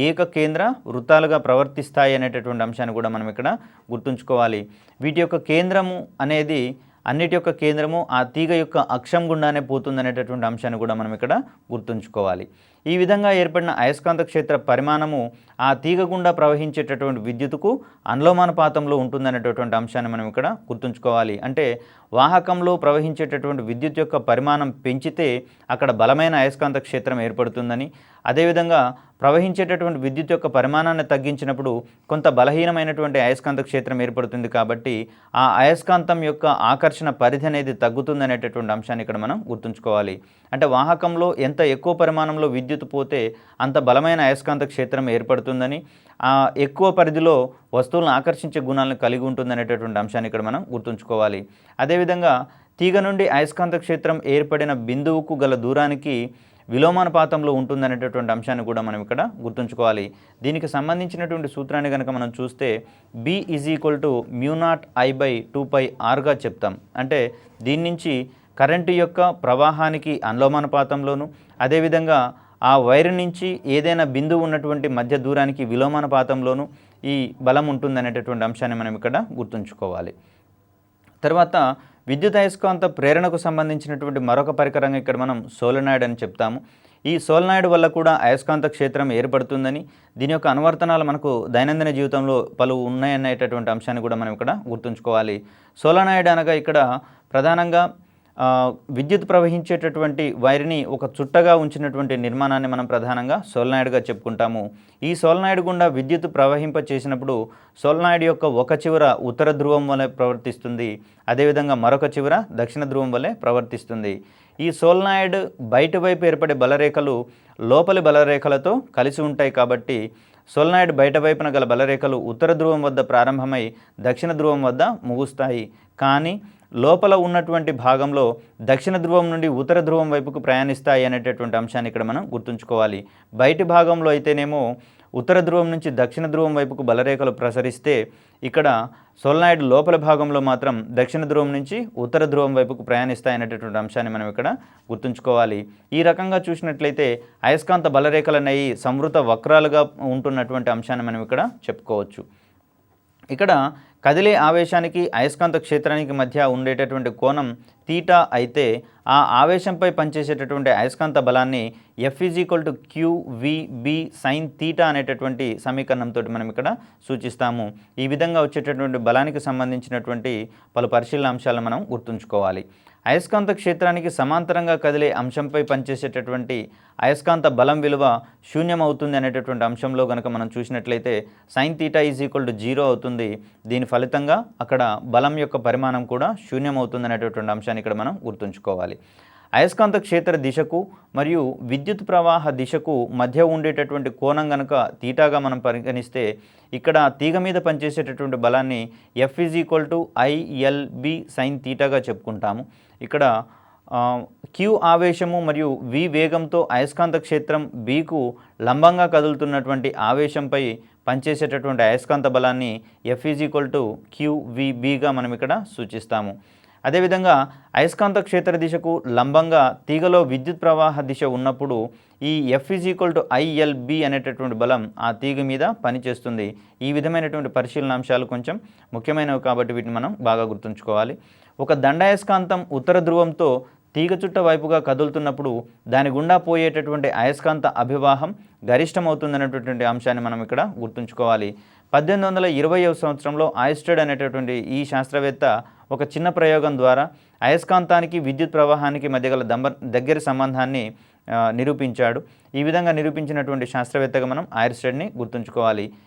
ఏకకేంద్ర వృత్తాలుగా ప్రవర్తిస్తాయి అనేటటువంటి అంశాన్ని కూడా మనం ఇక్కడ గుర్తుంచుకోవాలి. వీటి యొక్క కేంద్రము అనేది అన్నిటి యొక్క కేంద్రము ఆ తీగ యొక్క అక్షం గుండానే పోతుంది అనేటటువంటి అంశాన్ని కూడా మనం ఇక్కడ గుర్తుంచుకోవాలి. ఈ విధంగా ఏర్పడిన అయస్కాంత క్షేత్ర పరిమాణము ఆ తీగ గుండా ప్రవహించేటటువంటి విద్యుత్తుకు అనులోమానుపాతంలో ఉంటుందనేటటువంటి అంశాన్ని మనం ఇక్కడ గుర్తుంచుకోవాలి. అంటే వాహకంలో ప్రవహించేటటువంటి విద్యుత్ యొక్క పరిమాణం పెంచితే అక్కడ బలమైన అయస్కాంత క్షేత్రం ఏర్పడుతుందని, అదేవిధంగా ప్రవహించేటటువంటి విద్యుత్ యొక్క పరిమాణాన్ని తగ్గించినప్పుడు కొంత బలహీనమైనటువంటి అయస్కాంత క్షేత్రం ఏర్పడుతుంది. కాబట్టి ఆ అయస్కాంతం యొక్క ఆకర్షణ పరిధి అనేది తగ్గుతుంది అనేటటువంటి అంశాన్ని ఇక్కడ మనం గుర్తుంచుకోవాలి. అంటే వాహకంలో ఎంత ఎక్కువ పరిమాణంలో విద్యుత్ పోతే అంత బలమైన అయస్కాంత క్షేత్రం ఏర్పడుతుందని, ఆ ఎక్కువ పరిధిలో వస్తువులను ఆకర్షించే గుణాలను కలిగి ఉంటుందనేటటువంటి అంశాన్ని ఇక్కడ మనం గుర్తుంచుకోవాలి. అదేవిధంగా తీగ నుండి అయస్కాంత క్షేత్రం ఏర్పడిన బిందువుకు గల దూరానికి విలోమానుపాతంలో ఉంటుందనేటటువంటి అంశాన్ని కూడా మనం ఇక్కడ గుర్తుంచుకోవాలి. దీనికి సంబంధించినటువంటి సూత్రాన్ని కనుక మనం చూస్తే B = μ0I/2πrగా చెప్తాం. అంటే దీని నుంచి కరెంటు యొక్క ప్రవాహానికి అనులోమానుపాతంలోను, అదేవిధంగా ఆ వైర్ నుంచి ఏదైనా బిందువు ఉన్నటువంటి మధ్య దూరానికి విలోమానుపాతంలోను ఈ బలం ఉంటుందనేటటువంటి అంశాన్ని మనం ఇక్కడ గుర్తుంచుకోవాలి. తర్వాత విద్యుత్ అయస్కాంత ప్రేరణకు సంబంధించినటువంటి మరొక పరికరంగా ఇక్కడ మనం సోలెనాయిడ్ అని చెప్తాము. ఈ సోలెనాయిడ్ వల్ల కూడా అయస్కాంత క్షేత్రం ఏర్పడుతుందని, దీని యొక్క అనువర్తనాలు మనకు దైనందిన జీవితంలో పలు ఉన్నాయనేటటువంటి అంశాన్ని కూడా మనం ఇక్కడ గుర్తుంచుకోవాలి. సోలెనాయిడ్ అనగా ఇక్కడ ప్రధానంగా విద్యుత్ ప్రవహించేటటువంటి వైర్ని ఒక చుట్టగా ఉంచినటువంటి నిర్మాణాన్ని మనం ప్రధానంగా సోలెనాయిడ్గా చెప్పుకుంటాము. ఈ సోలెనాయిడ్ గుండా విద్యుత్ ప్రవహింప చేసినప్పుడు సోలెనాయిడ్ యొక్క ఒక చివర ఉత్తర ధ్రువం వలె ప్రవర్తిస్తుంది, అదేవిధంగా మరొక చివర దక్షిణ ధ్రువం వలె ప్రవర్తిస్తుంది. ఈ సోలెనాయిడ్ బయట వైపు ఏర్పడే బలరేఖలు లోపలి బలరేఖలతో కలిసి ఉంటాయి కాబట్టి సోలెనాయిడ్ బయట వైపున గల బలరేఖలు ఉత్తర ధ్రువం వద్ద ప్రారంభమై దక్షిణ ధ్రువం వద్ద ముగుస్తాయి. కానీ లోపల ఉన్నటువంటి భాగంలో దక్షిణ ధ్రువం నుండి ఉత్తర ధ్రువం వైపుకు ప్రయాణిస్తాయి అనేటటువంటి అంశాన్ని ఇక్కడ మనం గుర్తుంచుకోవాలి. బయటి భాగంలో అయితేనేమో ఉత్తర ధ్రువం నుంచి దక్షిణ ధ్రువం వైపుకు బలరేఖలు ప్రసరిస్తే, ఇక్కడ సోలెనాయిడ్ లోపల భాగంలో మాత్రం దక్షిణ ధ్రువం నుంచి ఉత్తర ధ్రువం వైపుకు ప్రయాణిస్తాయనేటటువంటి అంశాన్ని మనం ఇక్కడ గుర్తుంచుకోవాలి. ఈ రకంగా చూసినట్లయితే అయస్కాంత బలరేఖలు అనేవి సంవృత వక్రాలుగా ఉంటున్నటువంటి అంశాన్ని మనం ఇక్కడ చెప్పుకోవచ్చు. ఇక్కడ కదిలే ఆవేశానికి అయస్కాంత క్షేత్రానికి మధ్య ఉండేటటువంటి కోణం తీటా అయితే, ఆ ఆవేశంపై పనిచేసేటటువంటి అయస్కాంత బలాన్ని F=QVB sin θ అనేటటువంటి సమీకరణంతో మనం ఇక్కడ సూచిస్తాము. ఈ విధంగా వచ్చేటటువంటి బలానికి సంబంధించినటువంటి పలు పరిశీలన అంశాలను మనం గుర్తుంచుకోవాలి. అయస్కాంత క్షేత్రానికి సమాంతరంగా కదిలే అంశంపై పనిచేసేటటువంటి అయస్కాంత బలం విలువ శూన్యమవుతుంది అనేటటువంటి అంశంలో కనుక మనం చూసినట్లయితే sin θ 0 అవుతుంది. దీని ఫలితంగా అక్కడ బలం యొక్క పరిమాణం కూడా శూన్యమవుతుంది అనేటటువంటి అంశాన్ని ఇక్కడ మనం గుర్తుంచుకోవాలి. అయస్కాంత క్షేత్ర దిశకు మరియు విద్యుత్ ప్రవాహ దిశకు మధ్య ఉండేటటువంటి కోణం కనుక తీటాగా మనం పరిగణిస్తే, ఇక్కడ తీగ మీద పనిచేసేటటువంటి బలాన్ని F=ILB sin θగా చెప్పుకుంటాము. ఇక్కడ Q ఆవేశము మరియు V వేగంతో అయస్కాంత క్షేత్రం Bకు లంబంగా కదులుతున్నటువంటి ఆవేశంపై పనిచేసేటటువంటి అయస్కాంత బలాన్ని F=QVBగా మనం ఇక్కడ సూచిస్తాము. అదేవిధంగా అయస్కాంత క్షేత్ర దిశకు లంబంగా తీగలో విద్యుత్ ప్రవాహ దిశ ఉన్నప్పుడు ఈ F=ILB అనేటటువంటి బలం ఆ తీగ మీద పనిచేస్తుంది. ఈ విధమైనటువంటి పరిశీలనాంశాలు కొంచెం ముఖ్యమైనవి కాబట్టి వీటిని మనం బాగా గుర్తుంచుకోవాలి. ఒక దండాయస్కాంతం ఉత్తర ధ్రువంతో తీగ చుట్ట వైపుగా కదులుతున్నప్పుడు దాని గుండా పోయేటటువంటి అయస్కాంత అభివాహం గరిష్టమవుతుందనేటటువంటి అంశాన్ని మనం ఇక్కడ గుర్తుంచుకోవాలి. 1820వ సంవత్సరంలో ఆయిస్టెడ్ అనేటటువంటి ఈ శాస్త్రవేత్త ఒక చిన్న ప్రయోగం ద్వారా అయస్కాంతానికి విద్యుత్ ప్రవాహానికి మధ్య గల దగ్గర సంబంధాన్ని నిరూపించాడు. ఈ విధంగా నిరూపించినటువంటి శాస్త్రవేత్తగా మనం ఆయిస్టెడ్ని గుర్తుంచుకోవాలి.